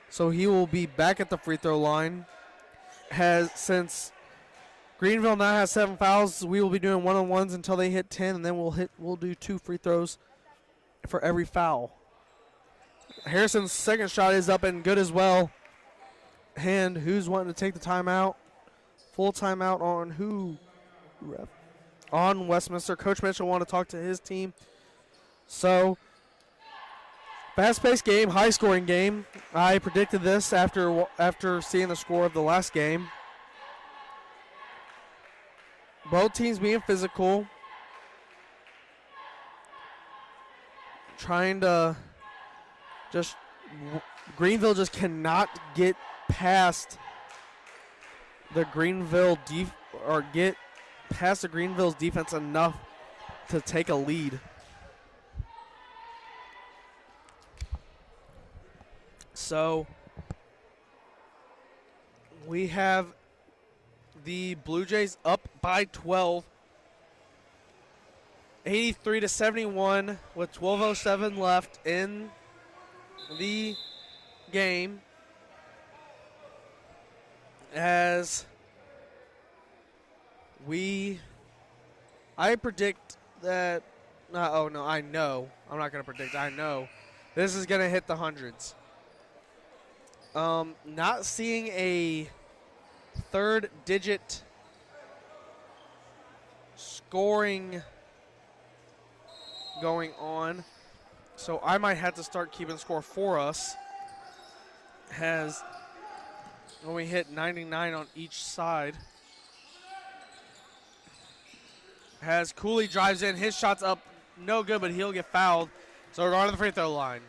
So he will be back at the free throw line. Since Greenville now has 7 fouls, we will be doing one-on-ones until they hit 10, and then we'll do 2 free throws for every foul. Harrison's second shot is up and good as well. And who's wanting to take the timeout? Full timeout on who? Ref. On Westminster. Coach Mitchell want to talk to his team. So, fast-paced game, high-scoring game. I predicted this after seeing the score of the last game. Both teams being physical. Trying to just, Greenville just cannot get past the get past the Greenville's defense enough to take a lead. So we have the Blue Jays up by 12, 83-71 with 12:07 left in the game. As I predict that, I know. I'm not going to predict. I know this is going to hit the hundreds. Not seeing a third-digit scoring going on, so I might have to start keeping score for us. When we hit 99 on each side. As Cooley drives in, his shot's up, no good, but he'll get fouled. So we're going to the free throw line.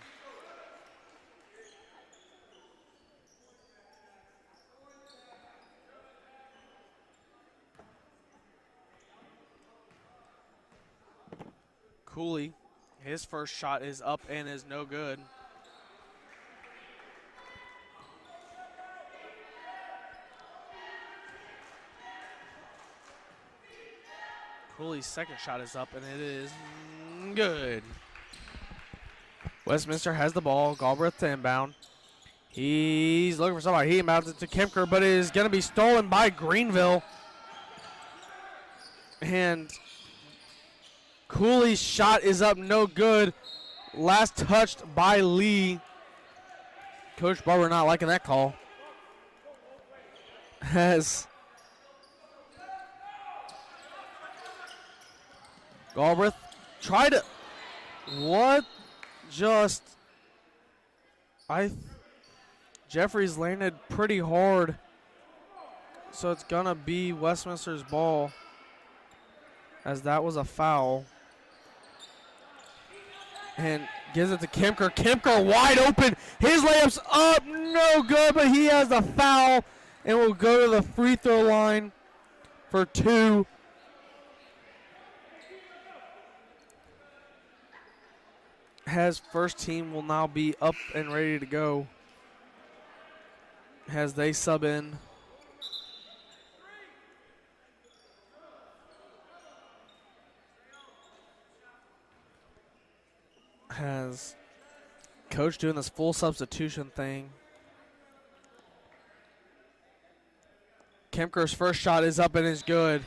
Cooley, his first shot is up and is no good. Cooley's second shot is up, and it is good. Westminster has the ball. Galbraith to inbound. He's looking for somebody. He inbounds it to Kemker, but it is going to be stolen by Greenville. And Cooley's shot is up, no good. Last touched by Lee. Coach Barber not liking that call. Has Galbraith tried to, Jeffries landed pretty hard, so it's gonna be Westminster's ball, as that was a foul. And gives it to Kemker. Kemker wide open, his layup's up, no good, but he has the foul, and will go to the free throw line for two. Has first team will now be up and ready to go as they sub in. Has coach doing this full substitution thing. Kemker's first shot is up and is good.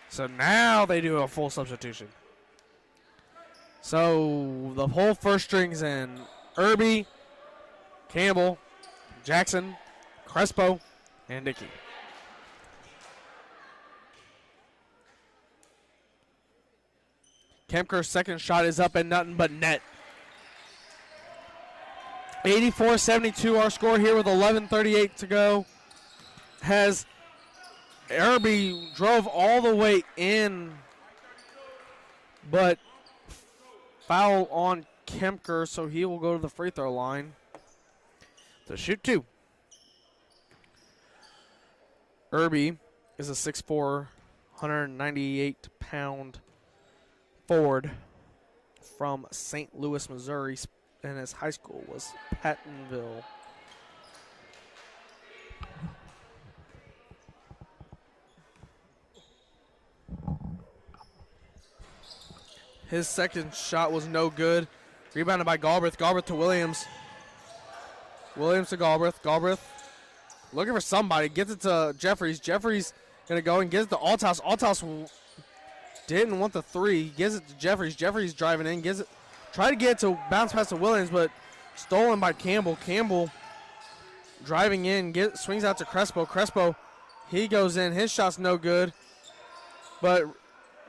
So now they do a full substitution. So the whole first string's in. Irby, Campbell, Jackson, Crespo, and Dickey. Kemker's second shot is up and nothing but net. 84-72 our score here with 11:38 to go. Has Irby drove all the way in, but foul on Kemker, so he will go to the free throw line to shoot two. Irby is a 6'4", 198-pound forward from St. Louis, Missouri, and his high school was Pattonville. His second shot was no good. Rebounded by Galbraith. Galbraith to Williams. Williams to Galbraith. Galbraith looking for somebody. Gets it to Jeffries. Jeffries going to go and gives it to Althouse. Althouse didn't want the three. Gives it to Jeffries. Jeffries driving in. Try to get it to bounce past to Williams, but stolen by Campbell. Campbell driving in. Swings out to Crespo. Crespo, he goes in. His shot's no good. But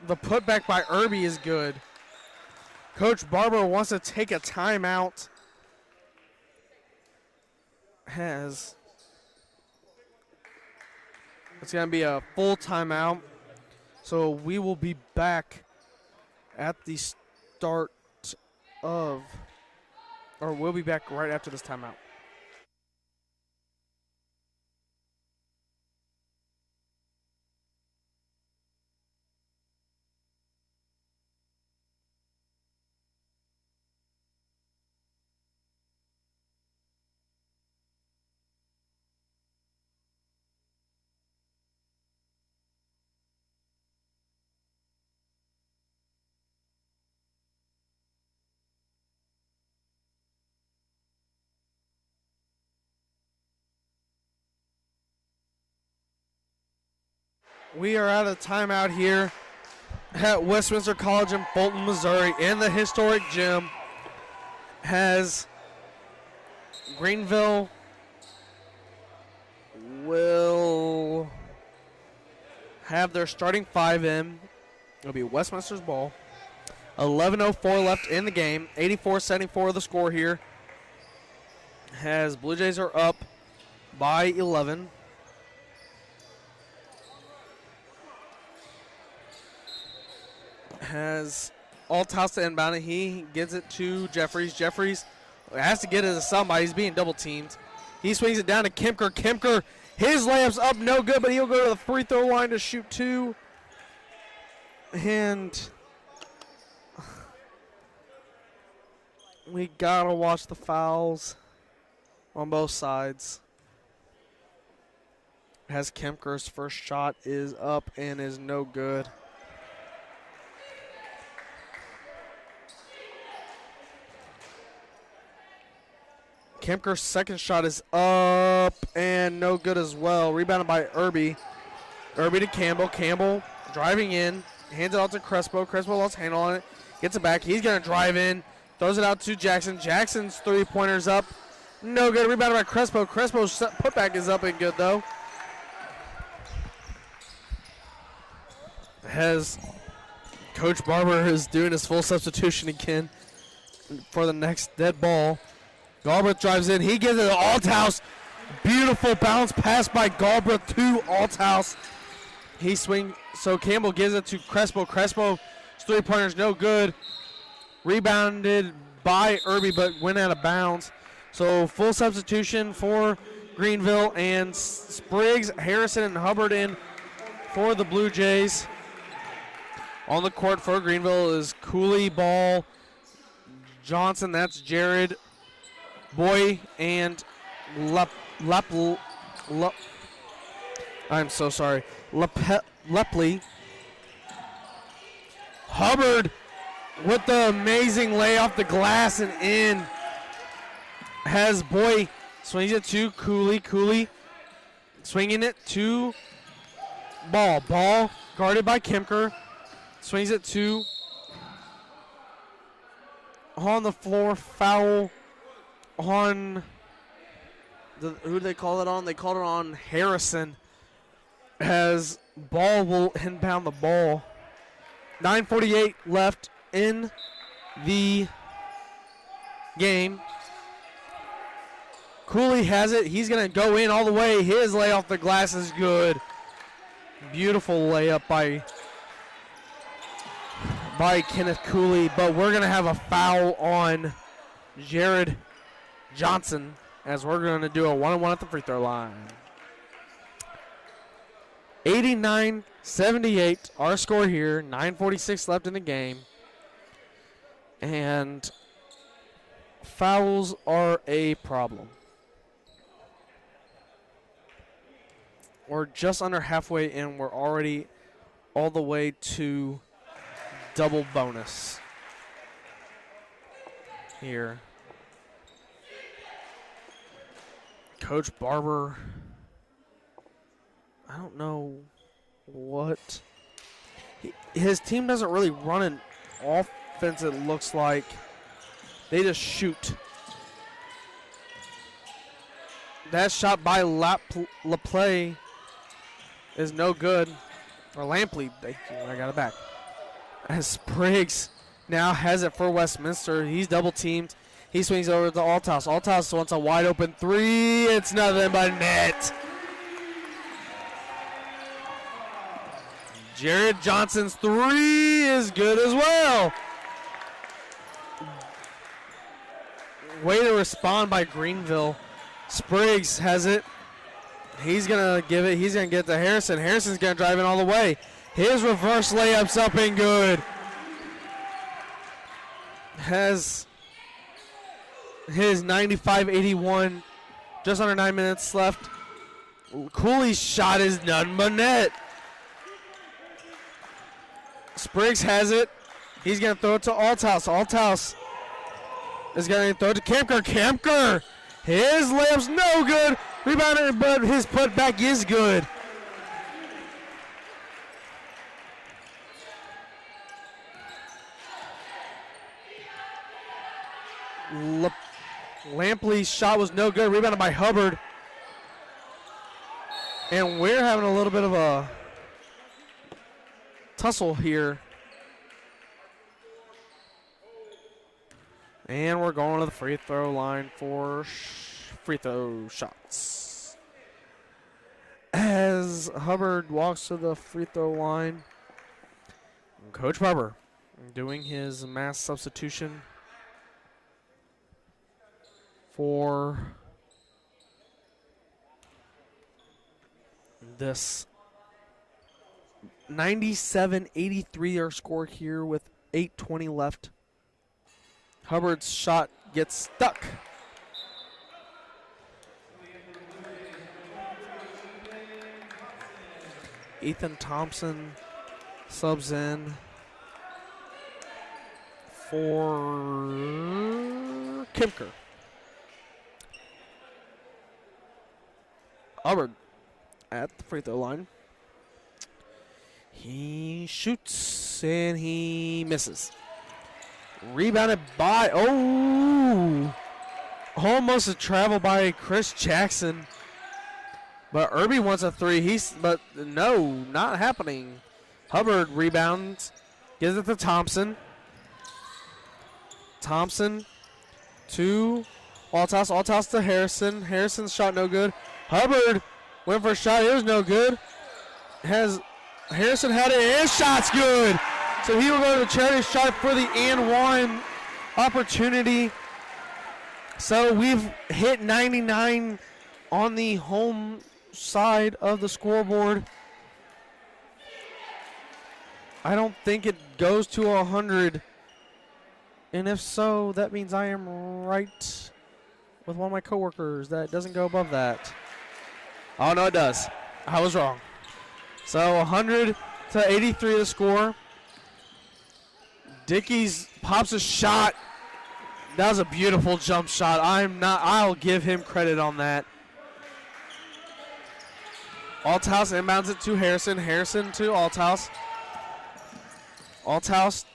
the putback by Irby is good. Coach Barber wants to take a timeout. It's going to be a full timeout. So we will be back at the start of, or we'll be back right after this timeout. We are at a timeout here at Westminster College in Fulton, Missouri, in the historic gym. Has Greenville will have their starting five in. It'll be Westminster's ball. 11:04 left in the game. 84-74 the score here. Has Blue Jays are up by 11. Has Althouse to inbound it. He gives it to Jeffries. Jeffries has to get it to somebody. He's being double teamed. He swings it down to Kemker. Kemker, his layup's up no good, but he'll go to the free throw line to shoot two. And we gotta watch the fouls on both sides. As Kemker's first shot is up and is no good. Kemker's second shot is up and no good as well. Rebounded by Irby. Irby to Campbell. Campbell driving in. Hands it out to Crespo. Crespo lost handle on it. Gets it back. He's going to drive in. Throws it out to Jackson. Jackson's three-pointer's up. No good. Rebounded by Crespo. Crespo's putback is up and good, though. Has Coach Barber is doing his full substitution again for the next dead ball. Galbraith drives in. He gives it to Althouse. Beautiful bounce pass by Galbraith to Althouse. He swings. So Campbell gives it to Crespo. Crespo's three-pointer's no good. Rebounded by Irby, but went out of bounds. So full substitution for Greenville, and Spriggs, Harrison, and Hubbard in for the Blue Jays. On the court for Greenville is Cooley, Ball, Johnson. That's Jared, Boy, and I'm so sorry. Lepley. Hubbard with the amazing lay off the glass and in. Has Boy swings it to Cooley. Cooley swinging it to Ball. Ball guarded by Kemker. Swings it to on the floor. Foul on who did they call it on? They called it on Harrison. As Ball will inbound the ball. 9:48 left in the game. Cooley has it. He's going to go in all the way. His lay off the glass is good. Beautiful layup by Kenneth Cooley, but we're going to have a foul on Jared Johnson as we're going to do a one-on-one at the free throw line. 89-78, our score here. 9:46 left in the game. And fouls are a problem. We're just under halfway in. We're already all the way to double bonus here. Coach Barber, I don't know what. His team doesn't really run an offense, it looks like. They just shoot. That shot by LaPlay is no good. Or Lampley, I got it back. As Spriggs now has it for Westminster. He's double teamed. He swings over to Althouse. Althouse wants a wide open three. It's nothing but net. Jared Johnson's three is good as well. Way to respond by Greenville. Spriggs has it. He's going to give it. He's going to get to Harrison. Harrison's going to drive it all the way. His reverse layup's up and good. Has his 95-81. Just under 9 minutes left. Cooley's shot is none but net. Spriggs has it. He's going to throw it to Althouse. Althouse is going to throw it to Kemker. Kemker, his layup's no good. Rebounded, but his putback is good. Lampley's shot was no good. Rebounded by Hubbard. And we're having a little bit of a tussle here. And we're going to the free throw line for free throw shots. As Hubbard walks to the free throw line, Coach Barber doing his mass substitution for this 97-83 our score here with 8:20 left. Hubbard's shot gets stuck. Ethan Thompson subs in for Kemker. Hubbard at the free throw line. He shoots and he misses. Rebounded by, almost a travel by Chris Jackson. But Irby wants a three. But no, not happening. Hubbard rebounds, gives it to Thompson. Thompson to Althouse. Althouse to Harrison. Harrison's shot no good. Hubbard went for a shot. It was no good. Harrison had it. His shot's good. So he will go to the charity shot for the and one opportunity. So we've hit 99 on the home side of the scoreboard. I don't think it goes to 100. And if so, that means I am right with one of my coworkers that doesn't go above that. Oh, no, it does. I was wrong. So 100 to 83 the score. Dickey's pops a shot. That was a beautiful jump shot. I'll give him credit on that. Althouse inbounds it to Harrison. Harrison to Althouse. Althouse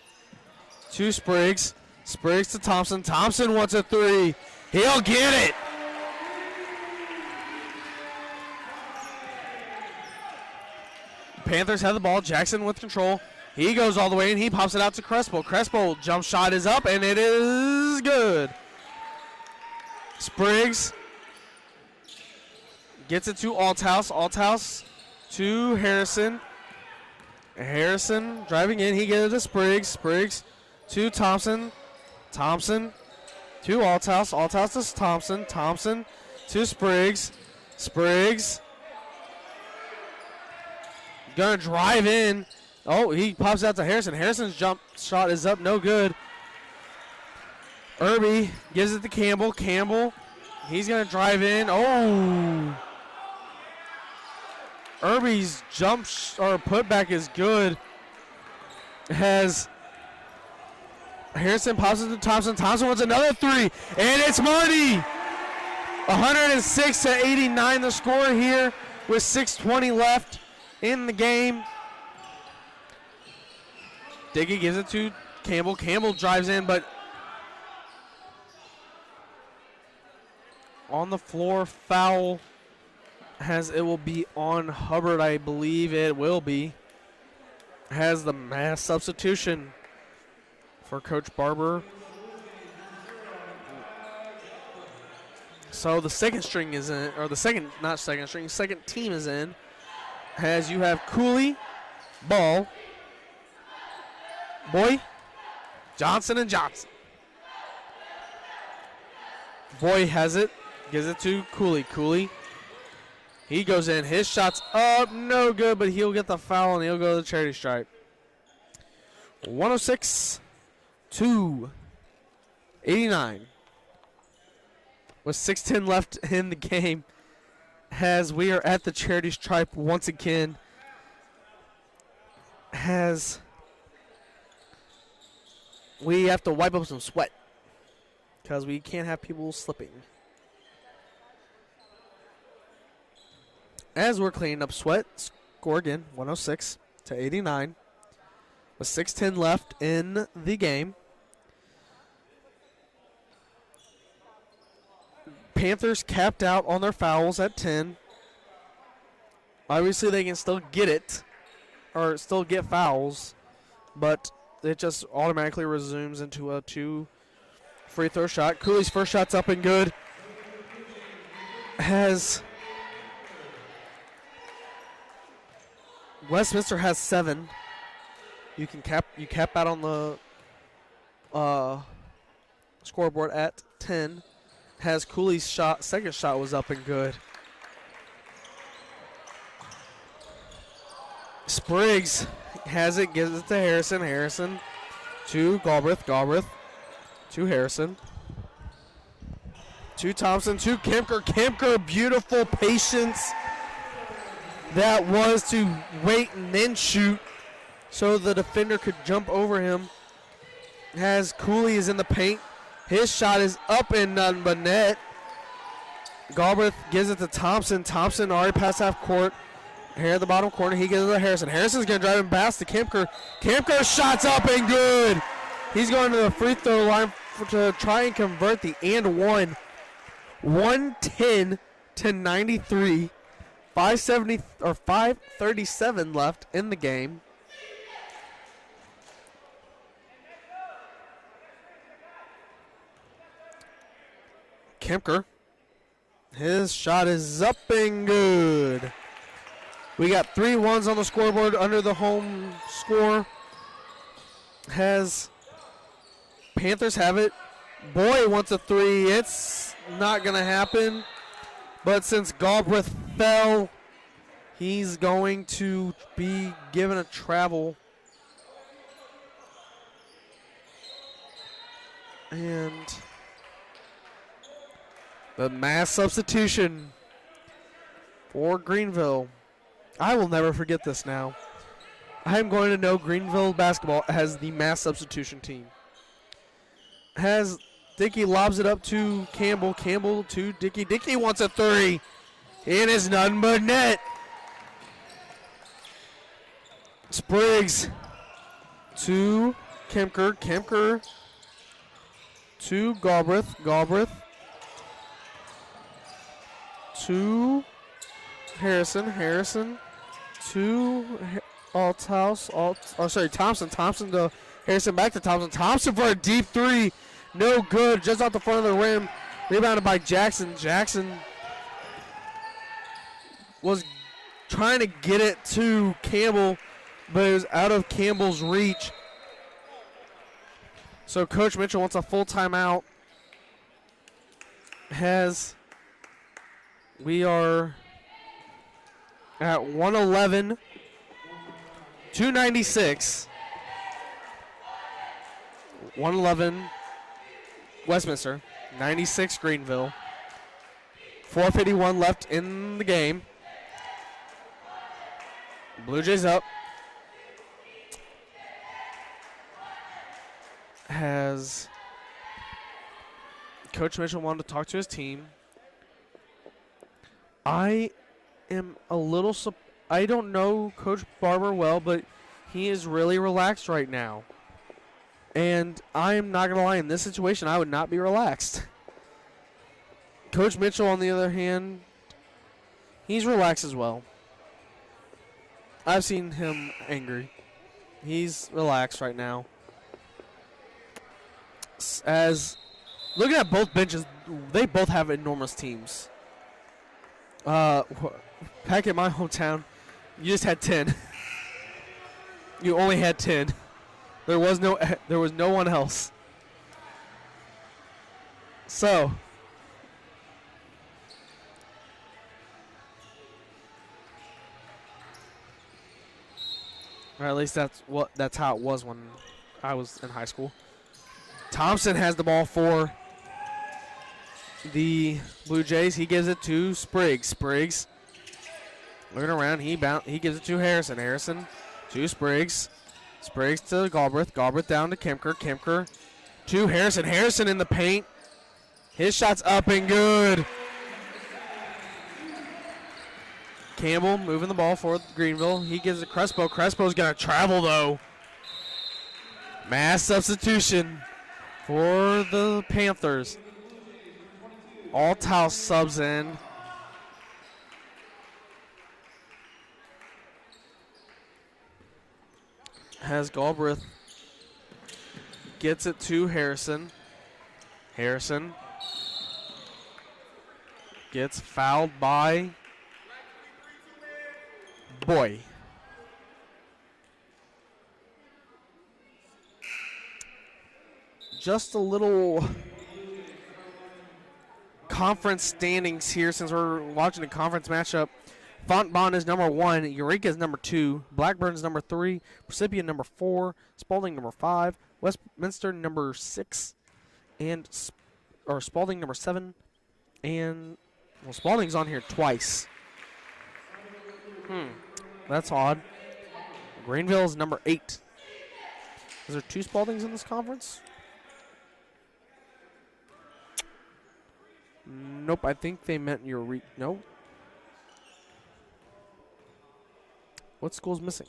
to Spriggs. Spriggs to Thompson. Thompson wants a three. He'll get it. Panthers have the ball. Jackson with control. He goes all the way and he pops it out to Crespo. Crespo jump shot is up and it is good. Spriggs gets it to Althouse. Althouse to Harrison. Harrison driving in. He gets it to Spriggs. Spriggs to Thompson. Thompson to Althouse. Althouse to Thompson. Thompson to Spriggs. Spriggs gonna drive in. Oh, he pops out to Harrison. Harrison's jump shot is up, no good. Irby gives it to Campbell. Campbell, he's going to drive in. Oh. Irby's jump or putback is good. Has Harrison pops it to Thompson. Thompson wants another three, and it's money. 106 to 89 the score here with 6:20 left in the game. Dickey gives it to Campbell. Campbell drives in, but on the floor, foul. It will be on Hubbard, I believe it will be. Has the mass substitution for Coach Barber. So the second string is in, or the second, not second string, second team is in. As you have Cooley, Ball. Boy. Johnson and Johnson. Boy has it. Gives it to Cooley. Cooley. He goes in. His shot's up. No good, but he'll get the foul, and he'll go to the charity stripe. 106 to 89. With 6:10 left in the game, as we are at the charity stripe once again, as we have to wipe up some sweat because we can't have people slipping. As we're cleaning up sweat, score again, 106 to 89. With 6:10 left in the game. Panthers capped out on their fouls at 10. Obviously, they can still get it, or still get fouls, but it just automatically resumes into a 2 free throw shot. Cooley's first shot's up and good. Westminster has 7. You cap out on the scoreboard at 10. Has Cooley's second shot was up and good. Spriggs has it, gives it to Harrison. Harrison to Galbraith. Galbraith to Harrison. To Thompson, to Kemker. Kemker, beautiful patience. That was to wait and then shoot so the defender could jump over him. As Cooley is in the paint. His shot is up and none but net. Galbraith gives it to Thompson. Thompson already past half court. Here at the bottom corner, he gives it to Harrison. Harrison's going to drive him past to Kemker. Kemker's shot's up and good. He's going to the free throw line to try and convert the and one. 110 to 93. 5:37 left in the game. Kemker. His shot is up and good. We got 3 ones on the scoreboard under the home score. Panthers have it. Boy wants a 3. It's not going to happen. But since Galbraith fell, he's going to be given a travel. And the mass substitution for Greenville. I will never forget this now. I am going to know Greenville basketball as the mass substitution team. Dickey lobs it up to Campbell. Campbell to Dickey. Dickey wants a 3. It is none but net. Spriggs to Kemker. Kemker to Galbraith. Galbraith to Harrison. Harrison to Thompson. Thompson to Harrison, back to Thompson. Thompson for a deep 3. No good. Just off the front of the rim. Rebounded by Jackson. Jackson was trying to get it to Campbell, but it was out of Campbell's reach. So Coach Mitchell wants a full timeout. We are at 111, 296. 111 Westminster, 96 Greenville. 4:51 left in the game. Blue Jays up. Coach Mitchell wanted to talk to his team. I am a little I don't know Coach Barber well, but he is really relaxed right now. And I am not going to lie, in this situation, I would not be relaxed. Coach Mitchell, on the other hand, he's relaxed as well. I've seen him angry. He's relaxed right now. Looking at both benches, they both have enormous teams. Back in my hometown, you just had 10. You only had 10. There was no one else. So, or at least that's how it was when I was in high school. Thompson has the ball for the Blue Jays. He gives it to Spriggs. Spriggs looking around. He gives it to Harrison. Harrison to Spriggs. Spriggs to Galbraith. Galbraith down to Kemker. Kemker to Harrison. Harrison in the paint. His shot's up and good. Campbell moving the ball for Greenville. He gives it to Crespo. Crespo's going to travel, though. Mass substitution for the Panthers. Althouse subs in. Has Galbraith. Gets it to Harrison. Harrison gets fouled by Boy. Just a little conference standings here since we're watching a conference matchup. Fontbonne is number 1, Eureka is number 2, Blackburn is number 3, Precipient number 4, Spalding number 5, Westminster number 6, and Spalding number 7, and Spalding's on here twice. That's odd. Greenville is number 8. Is there 2 Spaldings in this conference? Nope, I think they meant Eureka. No. What school's missing?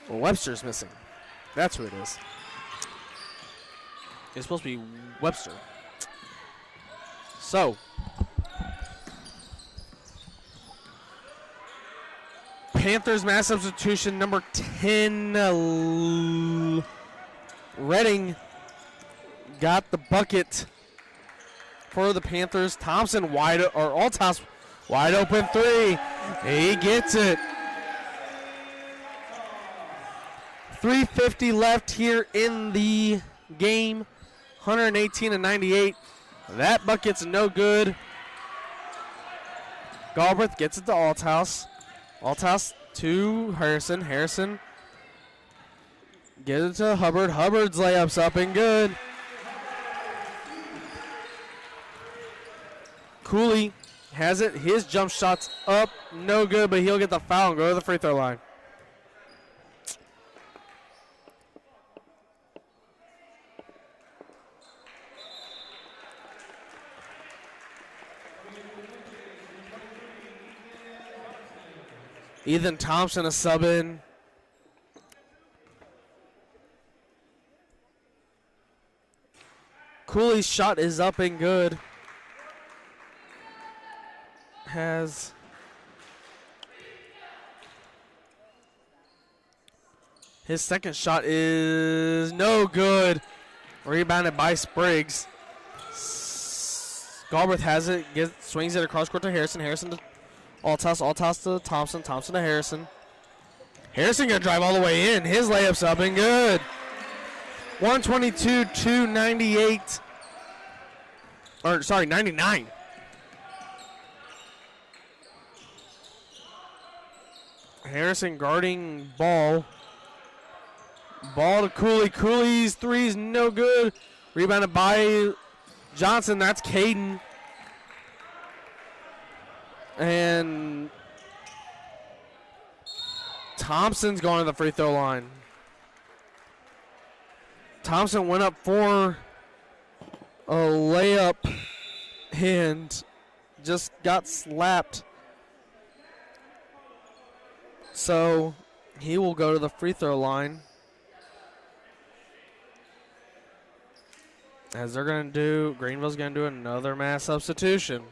Well, Webster's missing. That's who it is. It's supposed to be Webster. So, Panthers mass substitution number 10. Redding got the bucket for the Panthers. Thompson Althouse wide open 3. He gets it. 3:50 left here in the game. 118-98. That bucket's no good. Galbraith gets it to Althouse. Althouse to Harrison. Harrison gets it to Hubbard. Hubbard's layup's up and good. Cooley has it. His jump shot's up. No good, but he'll get the foul and go to the free throw line. Ethan Thompson a sub in. Cooley's shot is up and good. His second shot is no good. Rebounded by Spriggs. Galbraith has it. Swings it across court to Harrison. Harrison to Althouse. Althouse to Thompson. Thompson to Harrison. Harrison going to drive all the way in. His layup's up and good. 122-98. 99. Harrison guarding ball. Ball to Cooley. Cooley's three's no good. Rebounded by Johnson. That's Caden. And Thompson's going to the free throw line. Thompson went up for a layup and just got slapped. So he will go to the free throw line. As they're going to do, Greenville's going to do another mass substitution.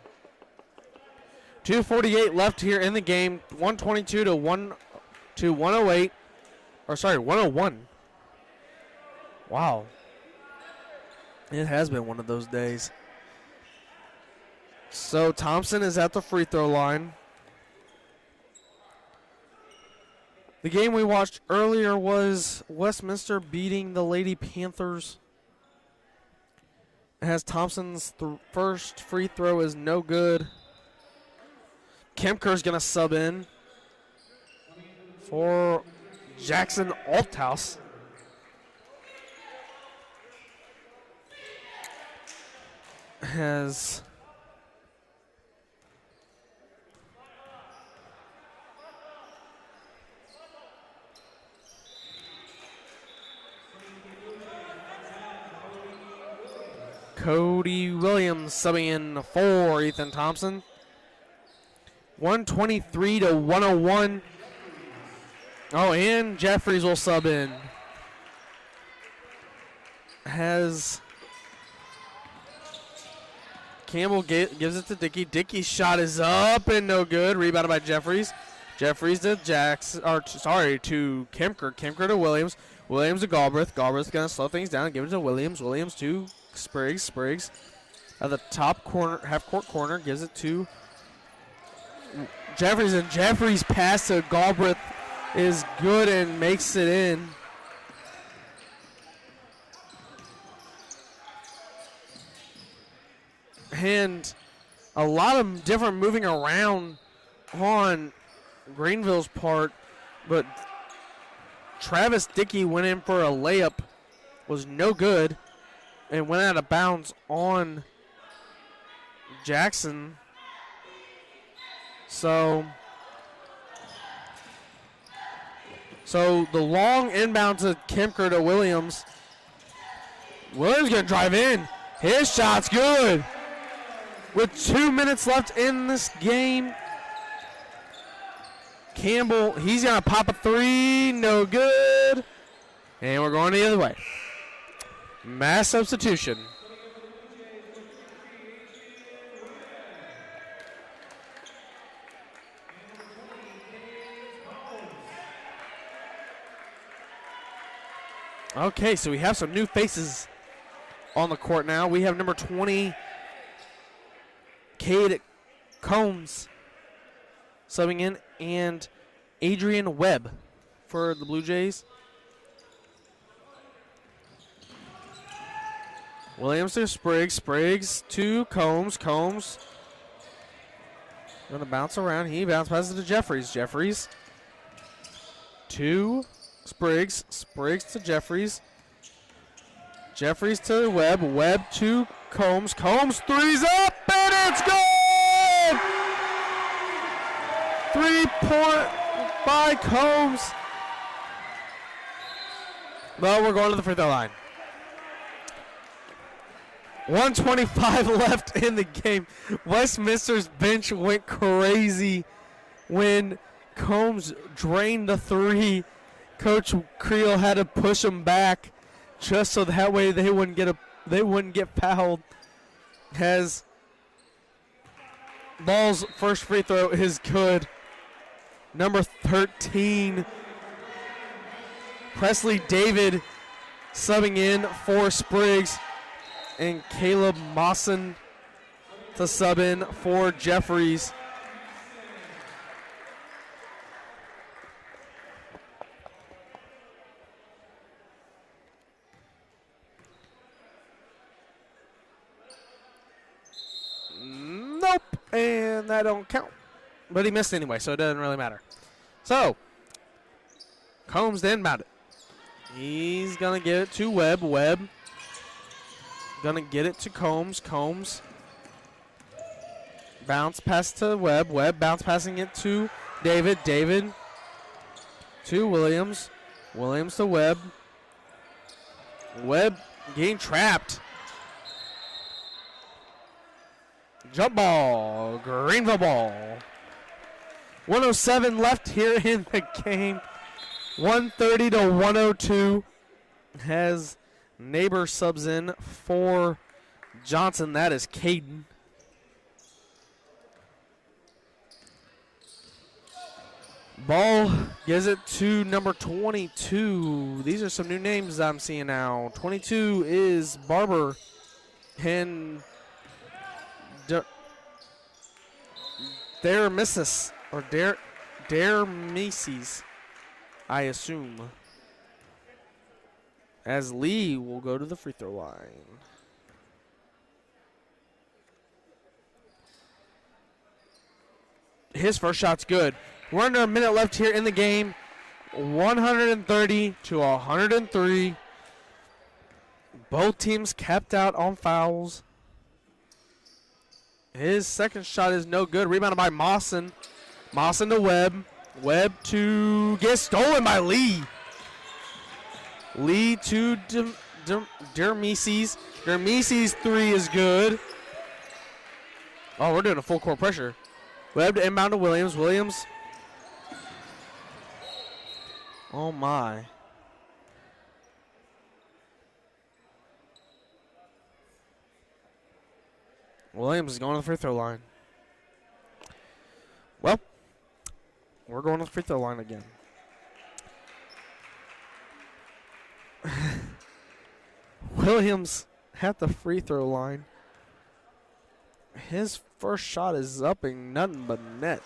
2:48 left here in the game. 122 to 108. Or sorry, 101. Wow. It has been one of those days. So Thompson is at the free throw line. The game we watched earlier was Westminster beating the Lady Panthers. It has Thompson's first free throw is no good. Kemker's going to sub in for Jackson Althouse. Has Cody Williams subbing in for Ethan Thompson. 123 to 101. Oh, and Jeffries will sub in. Has Campbell gives it to Dickey. Dickey's shot is up and no good. Rebounded by Jeffries. Jeffries to to Kemker. Kemker to Williams. Williams to Galbraith. Galbraith's going to slow things down and give it to Williams. Williams to Spriggs. Spriggs at the top corner, half-court corner, gives it to Jeffries. And Jeffries' pass to Galbraith is good and makes it in. And a lot of different moving around on Greenville's part, but Travis Dickey went in for a layup, was no good, and went out of bounds on Jackson. So the long inbound to Kemker to Williams. Williams going to drive in. His shot's good. With 2 minutes left in this game, Campbell, he's going to pop a three. No good. And we're going the other way. Mass substitution. Okay, so we have some new faces on the court now. We have number 20, Cade Combs, subbing in, and Adrian Webb for the Blue Jays. Williams to Spriggs. Spriggs to Combs. Combs going to bounce around. He bounce passes to Jeffries. Jeffries to Spriggs. Spriggs to Jeffries. Jeffries to Webb. Webb to Combs. Combs three's up and it's good! 3-point by Combs. Well, we're going to the free throw line. 1:25 left in the game. Westminster's bench went crazy when Combs drained the three. Coach Creel had to push him back just so that way they wouldn't get fouled. Has Ball's first free throw is good. Number 13, Presley David subbing in for Spriggs, and Caleb Mawson to sub in for Jeffries. Nope, and that don't count. But he missed anyway, so it doesn't really matter. So, Combs then inbound it. He's going to get it to Webb. Webb going to get it to Combs. Combs bounce pass to Webb. Webb bounce passing it to David. David to Williams. Williams to Webb. Webb getting trapped. Jump ball, Greenville ball. 107 left here in the game. 130 to 102. Has Neighbor subs in for Johnson. That is Caden. Ball gives it to number 22. These are some new names I'm seeing now. 22 is Barber. And Dare Missis or Dare Macy's. I assume. As Lee will go to the free throw line. His first shot's good. We're under a minute left here in the game. 130 to 103. Both teams kept out on fouls. His second shot is no good. Rebounded by Mawson. Mawson to Webb. Webb to get stolen by Lee. Lee to Dermises. Dermises' three is good. Oh, we're doing a full court pressure. Webb to inbound to Williams. Williams. Oh, my. Williams is going to the free throw line. Well, we're going to the free throw line again. Williams at the free throw line. His first shot is up and nothing but net.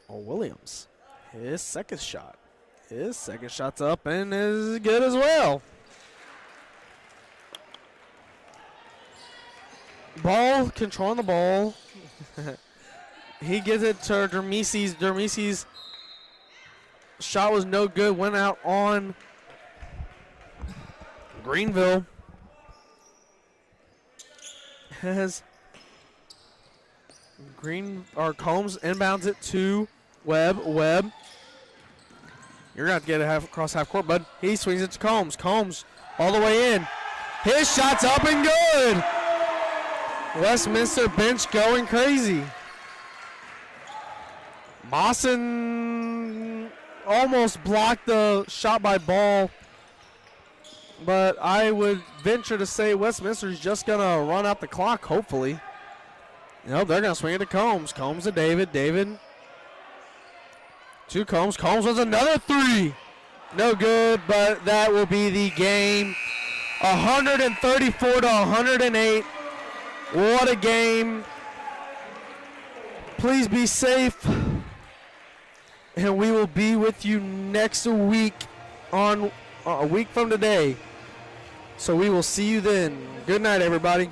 Oh, Williams. His second shot. His second shot's up and is good as well. Ball, controlling the ball. He gives it to Dermises. Dermises' shot was no good. Went out on Greenville. Has Combs inbounds it to Webb. Webb. You're going to have to get it across half court, bud. He swings it to Combs. Combs all the way in. His shot's up and good. Westminster bench going crazy. Mawson almost blocked the shot by Ball, but I would venture to say Westminster's just going to run out the clock, hopefully. No, they're going to swing it to Combs. Combs to David. David to Combs. Combs was another three. No good, but that will be the game. 134 to 108. What a game. Please be safe. And we will be with you next week on a week from today. So we will see you then. Good night, everybody.